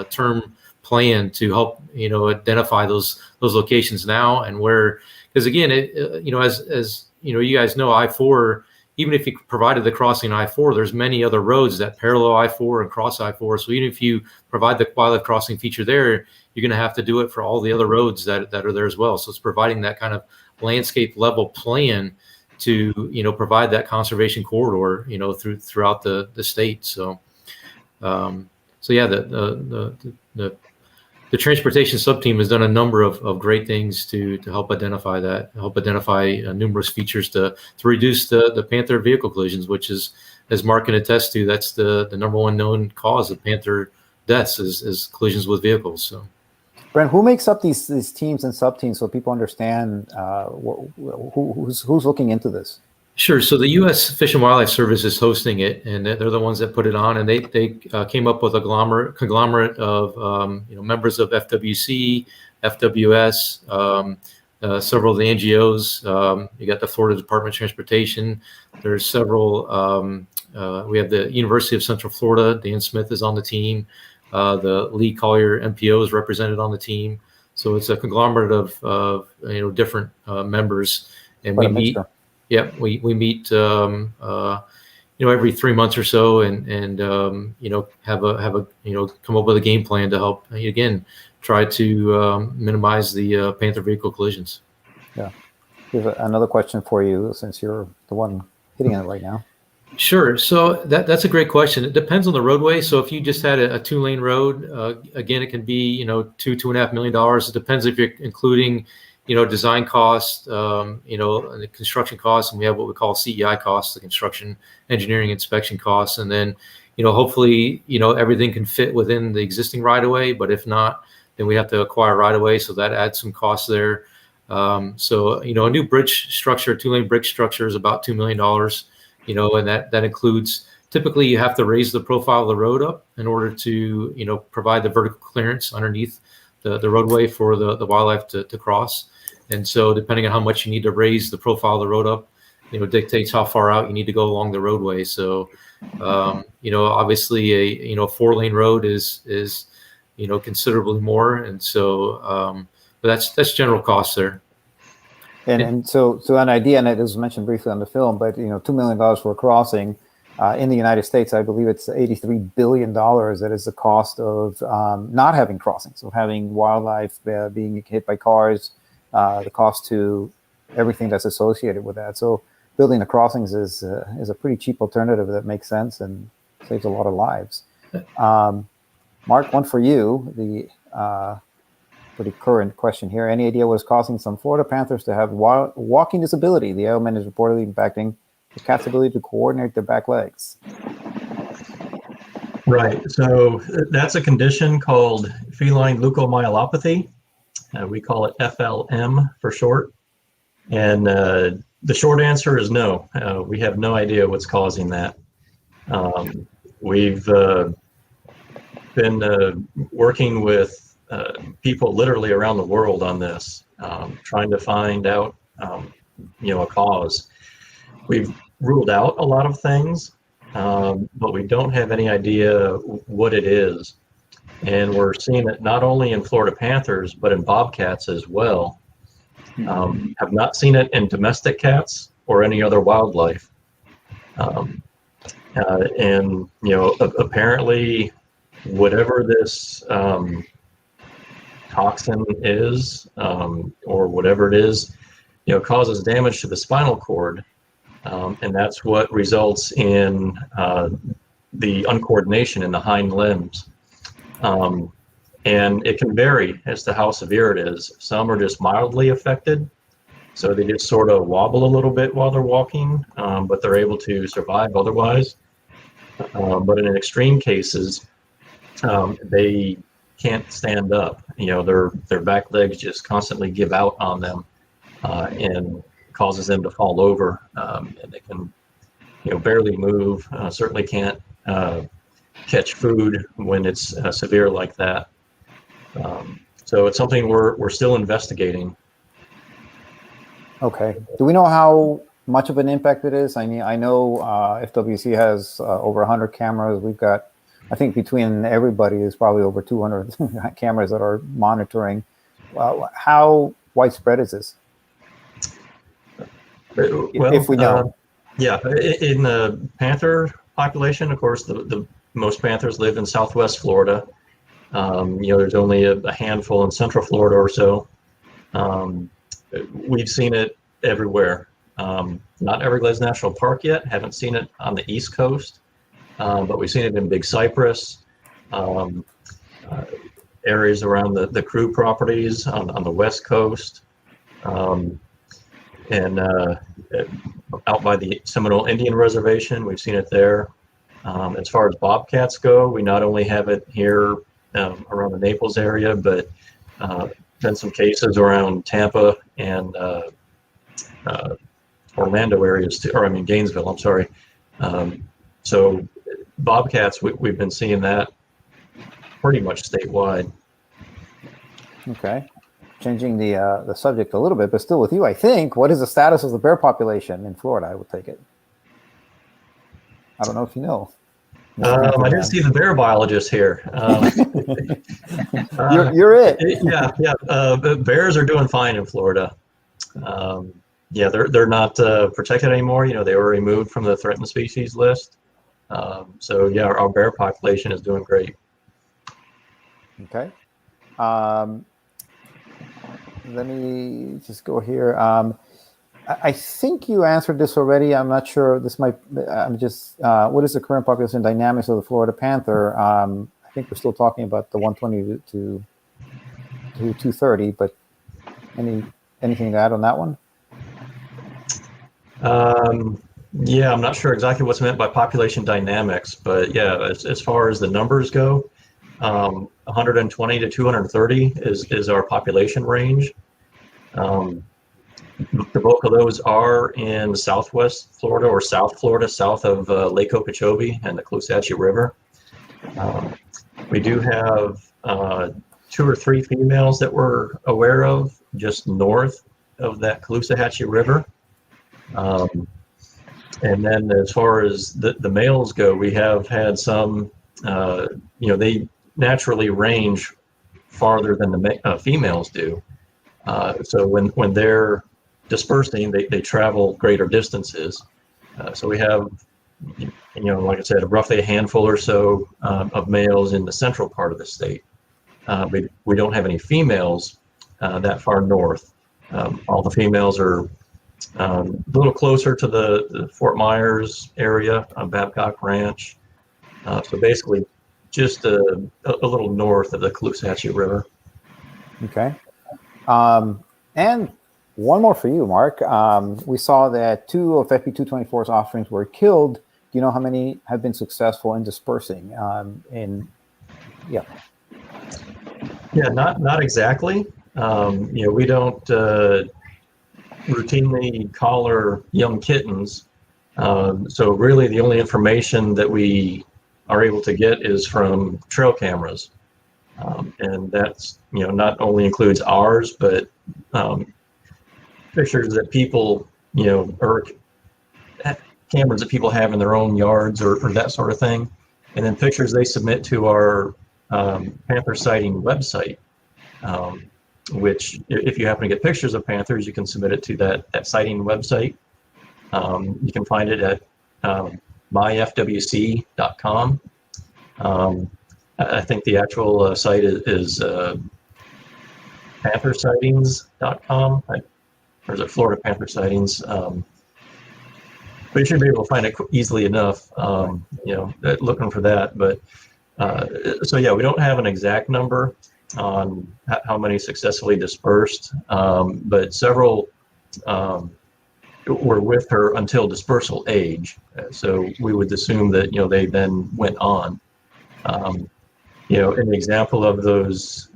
term plan to help identify those locations now, and where, because again, as you guys know, I-4, even if you provided the crossing I-4, there's many other roads that parallel I-4 and cross I-4. So even if you provide the wildlife crossing feature there, you're going to have to do it for all the other roads that are there as well. So it's providing that kind of landscape level plan to provide that conservation corridor throughout the state. So yeah, the transportation subteam has done a number of great things to help identify numerous features to reduce the Panther vehicle collisions, which is, as Mark can attest to, that's the number one known cause of Panther deaths is collisions with vehicles. So, Brent, who makes up these teams and sub-teams so people understand who's looking into this? Sure. So the U.S. Fish and Wildlife Service is hosting it, and they're the ones that put it on. And they came up with a conglomerate of members of FWC, FWS, several of the NGOs. You got the Florida Department of Transportation. There's several. We have the University of Central Florida. Dan Smith is on the team. The Lee Collier MPO is represented on the team. So it's a conglomerate of different members, and we meet. Yeah, we meet every 3 months or so, and have a come up with a game plan to help again try to minimize the Panther vehicle collisions. Yeah, here's another question for you, since you're the one hitting it right now. Sure. So that's a great question. It depends on the roadway. So if you just had a 2-lane road, again, it can be $2.5 million. It depends if you're including design costs, and the construction costs, and we have what we call CEI costs, the construction engineering inspection costs, and then hopefully everything can fit within the existing right of way. But if not, then we have to acquire right of way, so that adds some costs there. So a new bridge structure, 2-lane bridge structure, is about $2 million. And that includes, typically you have to raise the profile of the road up in order to provide the vertical clearance underneath the roadway for the wildlife to cross. And so depending on how much you need to raise the profile of the road up, dictates how far out you need to go along the roadway. So, obviously a 4-lane road is considerably more. And so, but that's general costs there. And so an idea, and it was mentioned briefly on the film, but $2 million for a crossing in the United States, I believe it's $83 billion. That is the cost of not having crossings, of having wildlife being hit by cars, the cost to everything that's associated with that. So building the crossings is a pretty cheap alternative that makes sense and saves a lot of lives. Mark, one for you. The pretty current question here. Any idea what's causing some Florida Panthers to have walking disability? The ailment is reportedly impacting the cat's ability to coordinate their back legs. Right. So that's a condition called feline leukomyelopathy. We call it FLM for short. And the short answer is no. We have no idea what's causing that. We've been working with people literally around the world on this, trying to find out, a cause. We've ruled out a lot of things, but we don't have any idea what it is. And we're seeing it not only in Florida Panthers, but in bobcats as well. Have not seen it in domestic cats or any other wildlife. And apparently, whatever this toxin is, or whatever it is, causes damage to the spinal cord, and that's what results in the uncoordination in the hind limbs. And it can vary as to how severe it is. Some are just mildly affected, so they just sort of wobble a little bit while they're walking, but they're able to survive otherwise. But in extreme cases, they can't stand up. Their back legs just constantly give out on them, and causes them to fall over, and they can barely move. Certainly can't catch food when it's severe like that. So it's something we're still investigating. Okay. Do we know how much of an impact it is? I mean, I know FWC has over 100 cameras. We've got, I think between everybody is probably over 200 cameras that are monitoring. How widespread is this? Well, if we know. Yeah, in the panther population, of course, the most panthers live in Southwest Florida. There's only a handful in Central Florida or so. We've seen it everywhere. Not Everglades National Park yet. Haven't seen it on the East Coast, but we've seen it in Big Cypress, areas around the Crew properties on the West Coast, and out by the Seminole Indian Reservation. We've seen it there. As far as bobcats go, we not only have it here around the Naples area, but been some cases around Tampa and Orlando areas too, or I mean Gainesville, I'm sorry. So bobcats, we've been seeing that pretty much statewide. Okay. Changing the subject a little bit, but still with you, I think. What is the status of the bear population in Florida? I would take it. I don't know if you know. I didn't see the bear biologist here. You're it. Yeah. Bears are doing fine in Florida. They're not protected anymore. They were removed from the threatened species list. So yeah, our bear population is doing great. Okay. Let me just go here. I think you answered this already. I'm not sure. What is the current population dynamics of the Florida panther? I think we're still talking about the 120 to 230, but anything to add on that one? Yeah, I'm not sure exactly what's meant by population dynamics, but yeah, as far as the numbers go, 120 to 230 is our population range. The bulk of those are in Southwest Florida or South Florida, south of Lake Okeechobee and the Caloosahatchee River. We do have 2 or 3 females that we're aware of just north of that Caloosahatchee River. And then as far as the males go, we have had some, they naturally range farther than the females do. So when they're dispersing, they travel greater distances. So we have, like I said, roughly a handful or so of males in the central part of the state. We don't have any females that far north. All the females are a little closer to the Fort Myers area, Babcock Ranch. So basically just a little north of the Caloosahatchee River. Okay. And one more for you, Mark. We saw that 2 of FP224's offerings were killed. Do you know how many have been successful in dispersing? Yeah, not exactly. We don't routinely collar young kittens. So really the only information that we are able to get is from trail cameras. And that's, not only includes ours, but pictures that people, or cameras that people have in their own yards or that sort of thing. And then pictures they submit to our panther sighting website, which if you happen to get pictures of panthers, you can submit it to that sighting website. You can find it at myfwc.com. I think the actual site is panthersightings.com, or is it Florida Panther Sightings? But you should be able to find it easily enough, looking for that. But so yeah, we don't have an exact number on how many successfully dispersed, but several were with her until dispersal age. So we would assume that they then went on. An example of those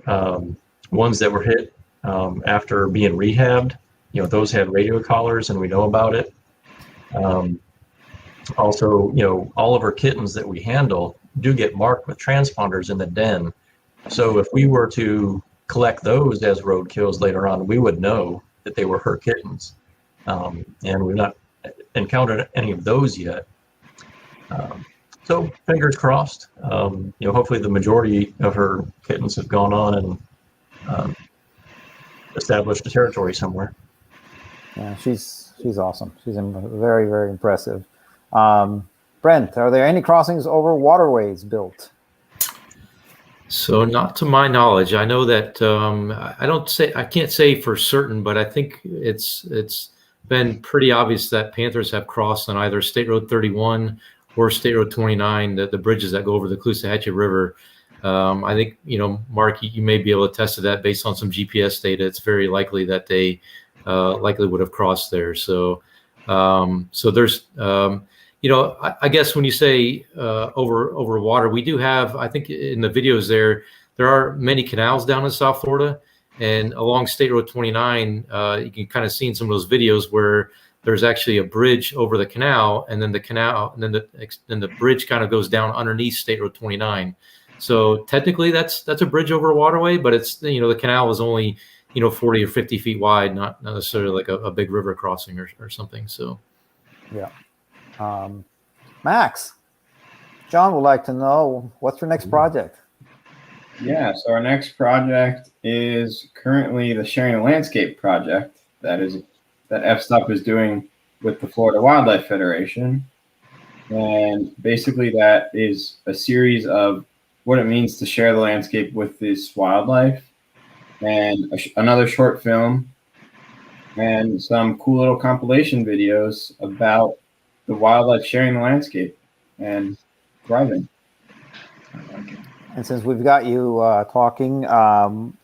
ones that were hit after being rehabbed, those had radio collars, and we know about it. Also, all of our kittens that we handle do get marked with transponders in the den. So if we were to collect those as roadkills later on, we would know that they were her kittens. And we've not encountered any of those yet. So fingers crossed. Hopefully the majority of her kittens have gone on and established a territory somewhere. Yeah, she's awesome. She's very, very impressive. Brent, are there any crossings over waterways built? So not to my knowledge. I know that I can't say for certain, but I think it's been pretty obvious that Panthers have crossed on either State Road 31 or State Road 29, the bridges that go over the Caloosahatchee River. I think, Mark, you may be able to attest to that based on some GPS data. It's very likely that they likely would have crossed there. So there's, I guess when you say over water, we do have, I think in the videos there are many canals down in South Florida, and along State Road 29, you can kind of see in some of those videos where there's actually a bridge over the canal, and then the bridge kind of goes down underneath State Road 29. So technically that's a bridge over a waterway, but it's, the canal is only, 40 or 50 feet wide, not necessarily like a big river crossing or something. So, yeah. Max, John would like to know, what's your next project? Yeah, so our next project is currently the Sharing the Landscape project that FSTOP is doing with the Florida Wildlife Federation. And basically that is a series of what it means to share the landscape with this wildlife, and another short film, and some cool little compilation videos about the wildlife sharing the landscape and thriving. And since we've got you talking, you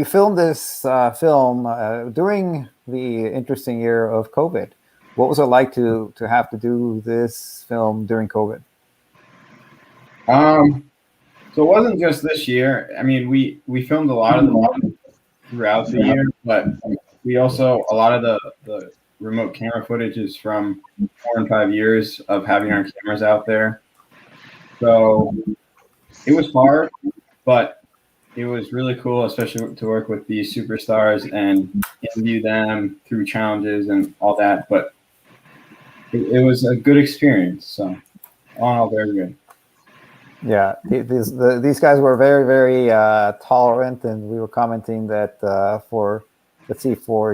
filmed this film during the interesting year of COVID. What was it like to have to do this film during COVID? So it wasn't just this year. I mean, we filmed a lot of them throughout the year, but we also, a lot of the remote camera footage is from 4 and 5 years of having our cameras out there. So it was hard, but it was really cool, especially to work with these superstars and interview them through challenges and all that. But it was a good experience. So all very good. Yeah, these guys were very, very tolerant, and we were commenting that for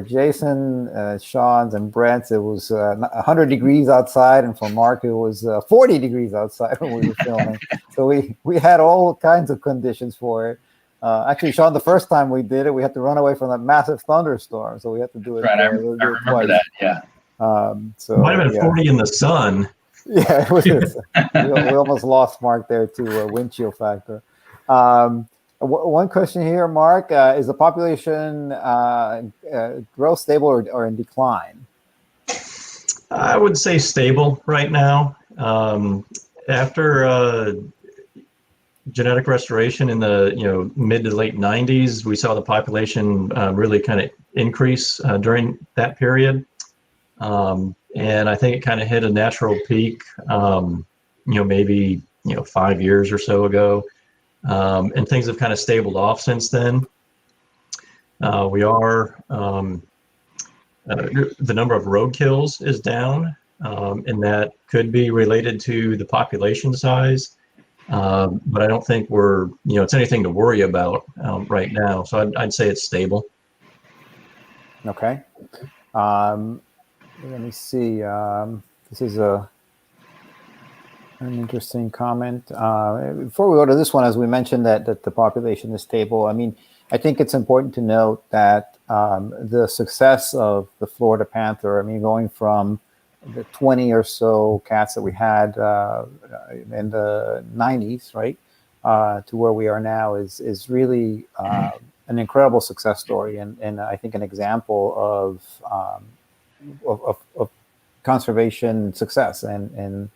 Jason, Sean's, and Brent's, it was 100 degrees outside, and for Mark, it was 40 degrees outside when we were filming. So we had all kinds of conditions for it. Actually, Sean, the first time we did it, we had to run away from that massive thunderstorm, so we had to do it. Right, I remember twice. That. Yeah. So might have been 40 in the sun. Yeah, it was. we almost lost Mark there to wind chill factor. One question here, Mark: is the population growth stable or in decline? I would say stable right now. After genetic restoration in the mid to late 90s, we saw the population really kind of increase during that period. And I think it kind of hit a natural peak, maybe 5 years or so ago, and things have kind of stabled off since then. We are the number of roadkills is down, and that could be related to the population size, but I don't think we're it's anything to worry about right now. So I'd say it's stable. Okay. Let me see. This is an interesting comment. Before we go to this one, as we mentioned that the population is stable, I mean, I think it's important to note that the success of the Florida Panther, I mean, going from the 20 or so cats that we had in the 90s, right, to where we are now is really an incredible success story, and I think an example of conservation success, and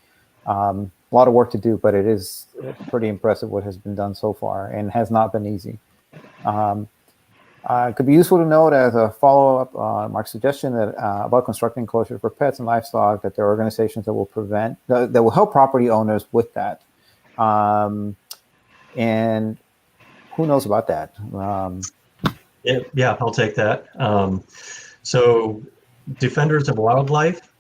a lot of work to do, but it is pretty impressive what has been done so far, and has not been easy. It could be useful to note as a follow-up Mark's suggestion that about constructing enclosures for pets and livestock, that there are organizations that will that will help property owners with that. And who knows about that? Yeah, I'll take that. So Defenders of Wildlife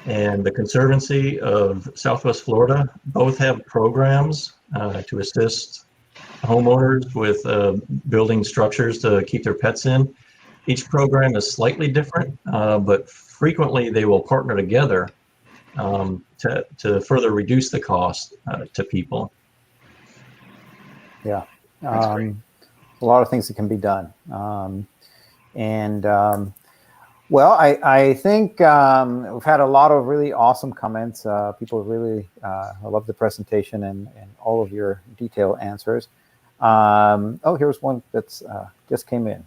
and the Conservancy of Southwest Florida both have programs to assist homeowners with building structures to keep their pets in. Each program is slightly different, but frequently they will partner together to further reduce the cost to people. Yeah, a lot of things that can be done. Well, I think we've had a lot of really awesome comments. People really love the presentation and all of your detailed answers. Here's one that's just came in.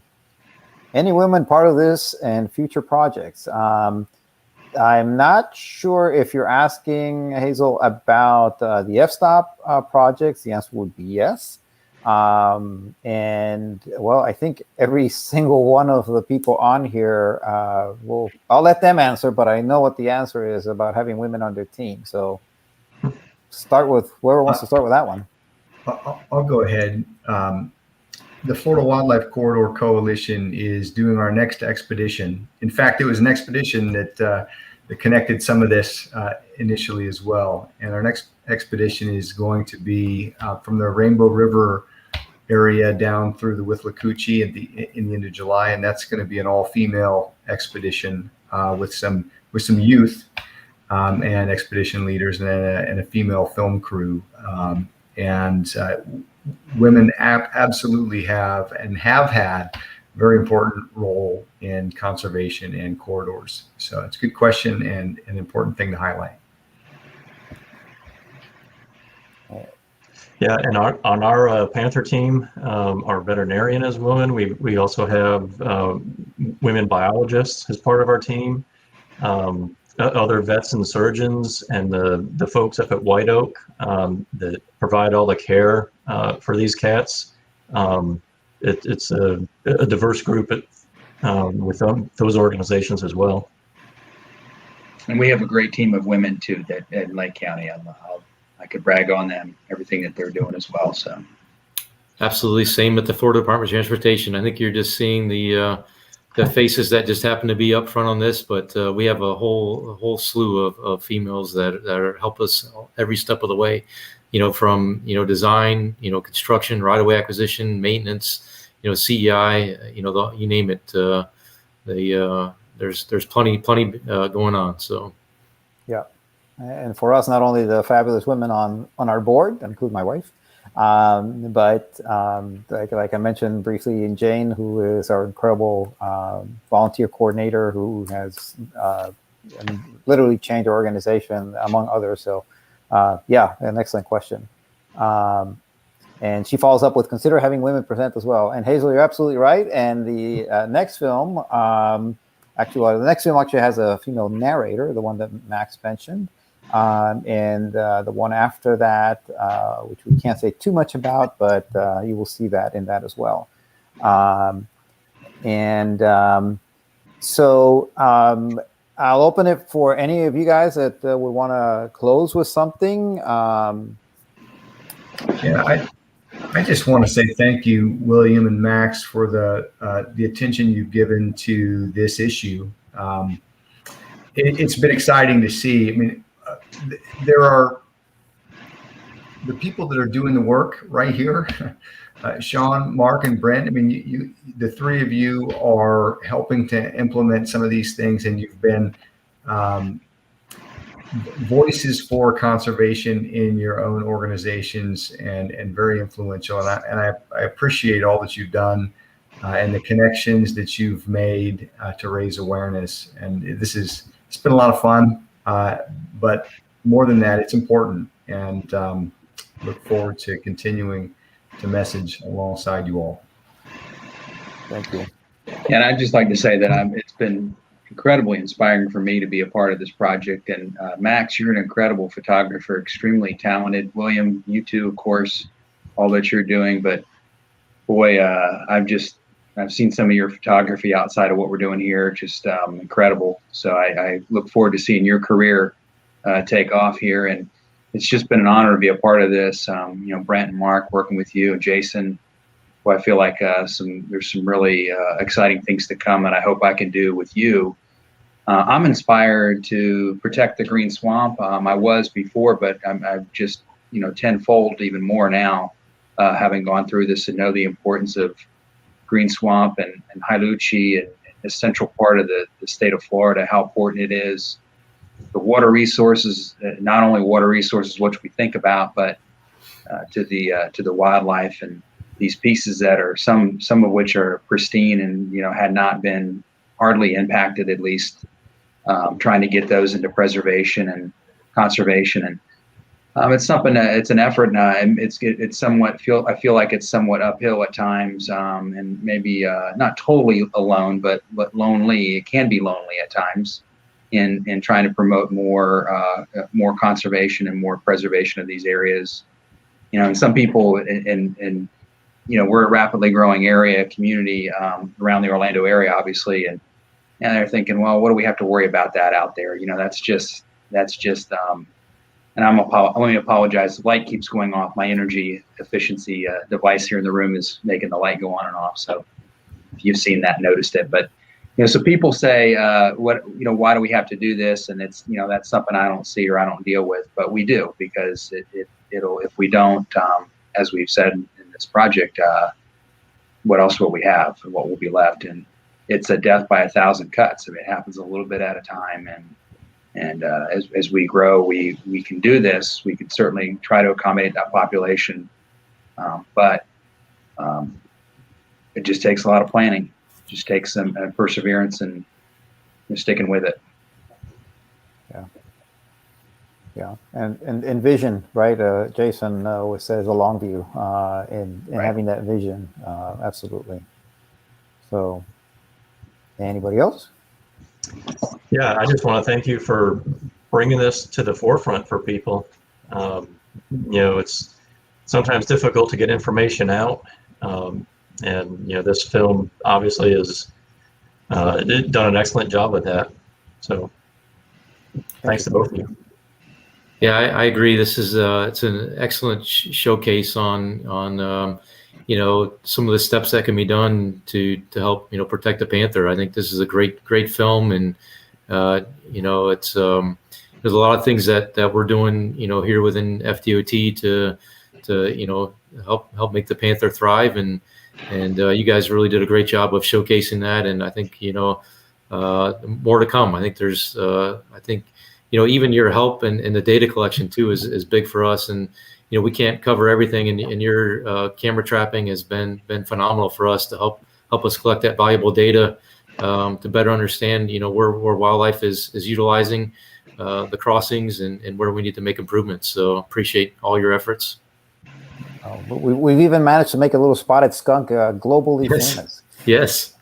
Any women part of this and future projects? I'm not sure if you're asking, Hazel, about the f-stop projects. The answer would be yes. And well, I think every single one of the people on here I'll let them answer, but I know what the answer is about having women on their team. So start with whoever wants to start with that one. I'll go ahead. The Florida Wildlife Corridor Coalition is doing our next expedition. In fact, it was an expedition that connected some of this initially as well. And our next expedition is going to be from the Rainbow River area down through the Withlacoochee in the end of July, and that's going to be an all-female expedition with some youth and expedition leaders and a female film crew. Women absolutely have had a very important role in conservation and corridors. So it's a good question and an important thing to highlight. Yeah, and on our Panther team, our veterinarian is a woman. We also have women biologists as part of our team, other vets and surgeons, and the folks up at White Oak that provide all the care for these cats. It's a diverse group with those organizations as well. And we have a great team of women too at Lake County. I could brag on them, everything that they're doing as well. So, absolutely, same at the Florida Department of Transportation. I think you're just seeing the faces that just happen to be up front on this, but we have a whole slew of females that help us every step of the way. From design, construction, right-of-way acquisition, maintenance, CEI, you name it. There's plenty going on. So, yeah. And for us, not only the fabulous women on our board, that include my wife, but like I mentioned briefly, in Jane, who is our incredible volunteer coordinator, who has literally changed our organization, among others. So, yeah, an excellent question. And she follows up with, consider having women present as well. And Hazel, you're absolutely right. And the next film, the next film actually has a female narrator, the one that Max mentioned. And the one after that, which we can't say too much about, but you will see that in that as well. So I'll open it for any of you guys that would want to close with something. Yeah, I just want to say thank you, William and Max, for the attention you've given to this issue. It's been exciting to see. I mean, there are the people that are doing the work right here, Sean, Mark, and Brent. I mean, the three of you are helping to implement some of these things, and you've been voices for conservation in your own organizations, and very influential. And I appreciate all that you've done and the connections that you've made to raise awareness. And it's been a lot of fun, but more than that, it's important. And look forward to continuing to message alongside you all. Thank you. And I'd just like to say that it's been incredibly inspiring for me to be a part of this project. And Max, you're an incredible photographer, extremely talented. William, you too, of course, all that you're doing. But boy, I've seen some of your photography outside of what we're doing here, just incredible. So I look forward to seeing your career take off here. And it's just been an honor to be a part of this. Brent and Mark working with you, and Jason. Well, I feel like there's some really exciting things to come, and I hope I can do with you. I'm inspired to protect the green swamp. I was before, but I'm just tenfold even more now, having gone through this and know the importance of green swamp and Hiluchi and the central part of the state of Florida, how important it is. The water resources, not only water resources, which we think about, but to the wildlife and these pieces that are some of which are pristine and had not been hardly impacted, at least trying to get those into preservation and conservation. And it's something that it's an effort, and it's somewhat I feel like it's somewhat uphill at times, and maybe not totally alone, but lonely. It can be lonely at times in trying to promote more conservation and more preservation of these areas. And some people we're a rapidly growing community around the Orlando area, obviously, and they're thinking, well, what do we have to worry about that out there? That's just. And let me apologize. The light keeps going off. My energy efficiency device here in the room is making the light go on and off. So if you've seen that, noticed it. But so people say, why do we have to do this? And it's that's something I don't see or I don't deal with, but we do, because it'll if we don't, as we've said in this project, what else will we have and what will be left? And it's a death by 1,000 cuts. I mean, it happens a little bit at a time, and as we grow, we can do this. We can certainly try to accommodate that population, but it just takes a lot of planning. It just takes some perseverance and sticking with it. Yeah, and vision, right? Jason always says a long view, and right. Having that vision, absolutely. So, anybody else? Yeah, I just want to thank you for bringing this to the forefront for people. It's sometimes difficult to get information out, and this film obviously has done an excellent job with that. So, thanks to both of you. Yeah, I agree. This is it's an excellent showcase on some of the steps that can be done to help protect the panther. I think this is a great film, and it's there's a lot of things that we're doing here within FDOT to help make the panther thrive, and you guys really did a great job of showcasing that, and I think more to come. I think there's even your help in the data collection too is big for us, and we can't cover everything, and your camera trapping has been phenomenal for us to help us collect that valuable data to better understand where wildlife is utilizing the crossings and where we need to make improvements. So appreciate all your efforts. We've even managed to make a little spotted skunk globally famous. Yes.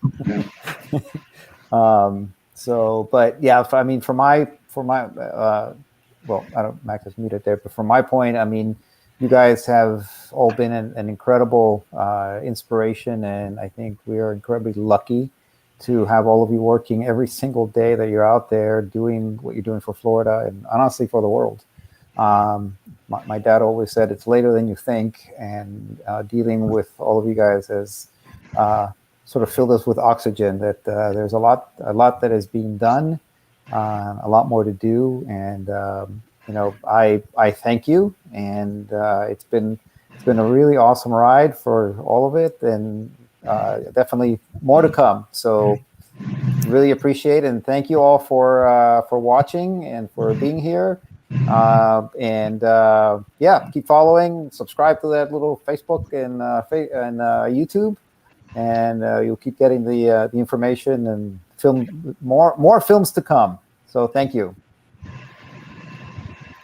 But yeah, for my well, I don't, Max is muted there, but from my point, I mean, you guys have all been an incredible inspiration, and I think we are incredibly lucky to have all of you working every single day that you're out there doing what you're doing for Florida and honestly for the world. My dad always said it's later than you think, and dealing with all of you guys has sort of filled us with oxygen, that there's a lot that is being done, a lot more to do, and I thank you, and it's been a really awesome ride for all of it, and definitely more to come. So really appreciate it, and thank you all for watching and for being here. Yeah, keep following, subscribe to that little Facebook and YouTube, and you'll keep getting the information and more films to come. So thank you.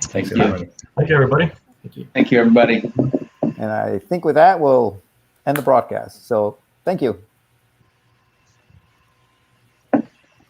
Thank you. Everybody. Thank you, everybody. Thank you, everybody. And I think with that, we'll end the broadcast. So thank you.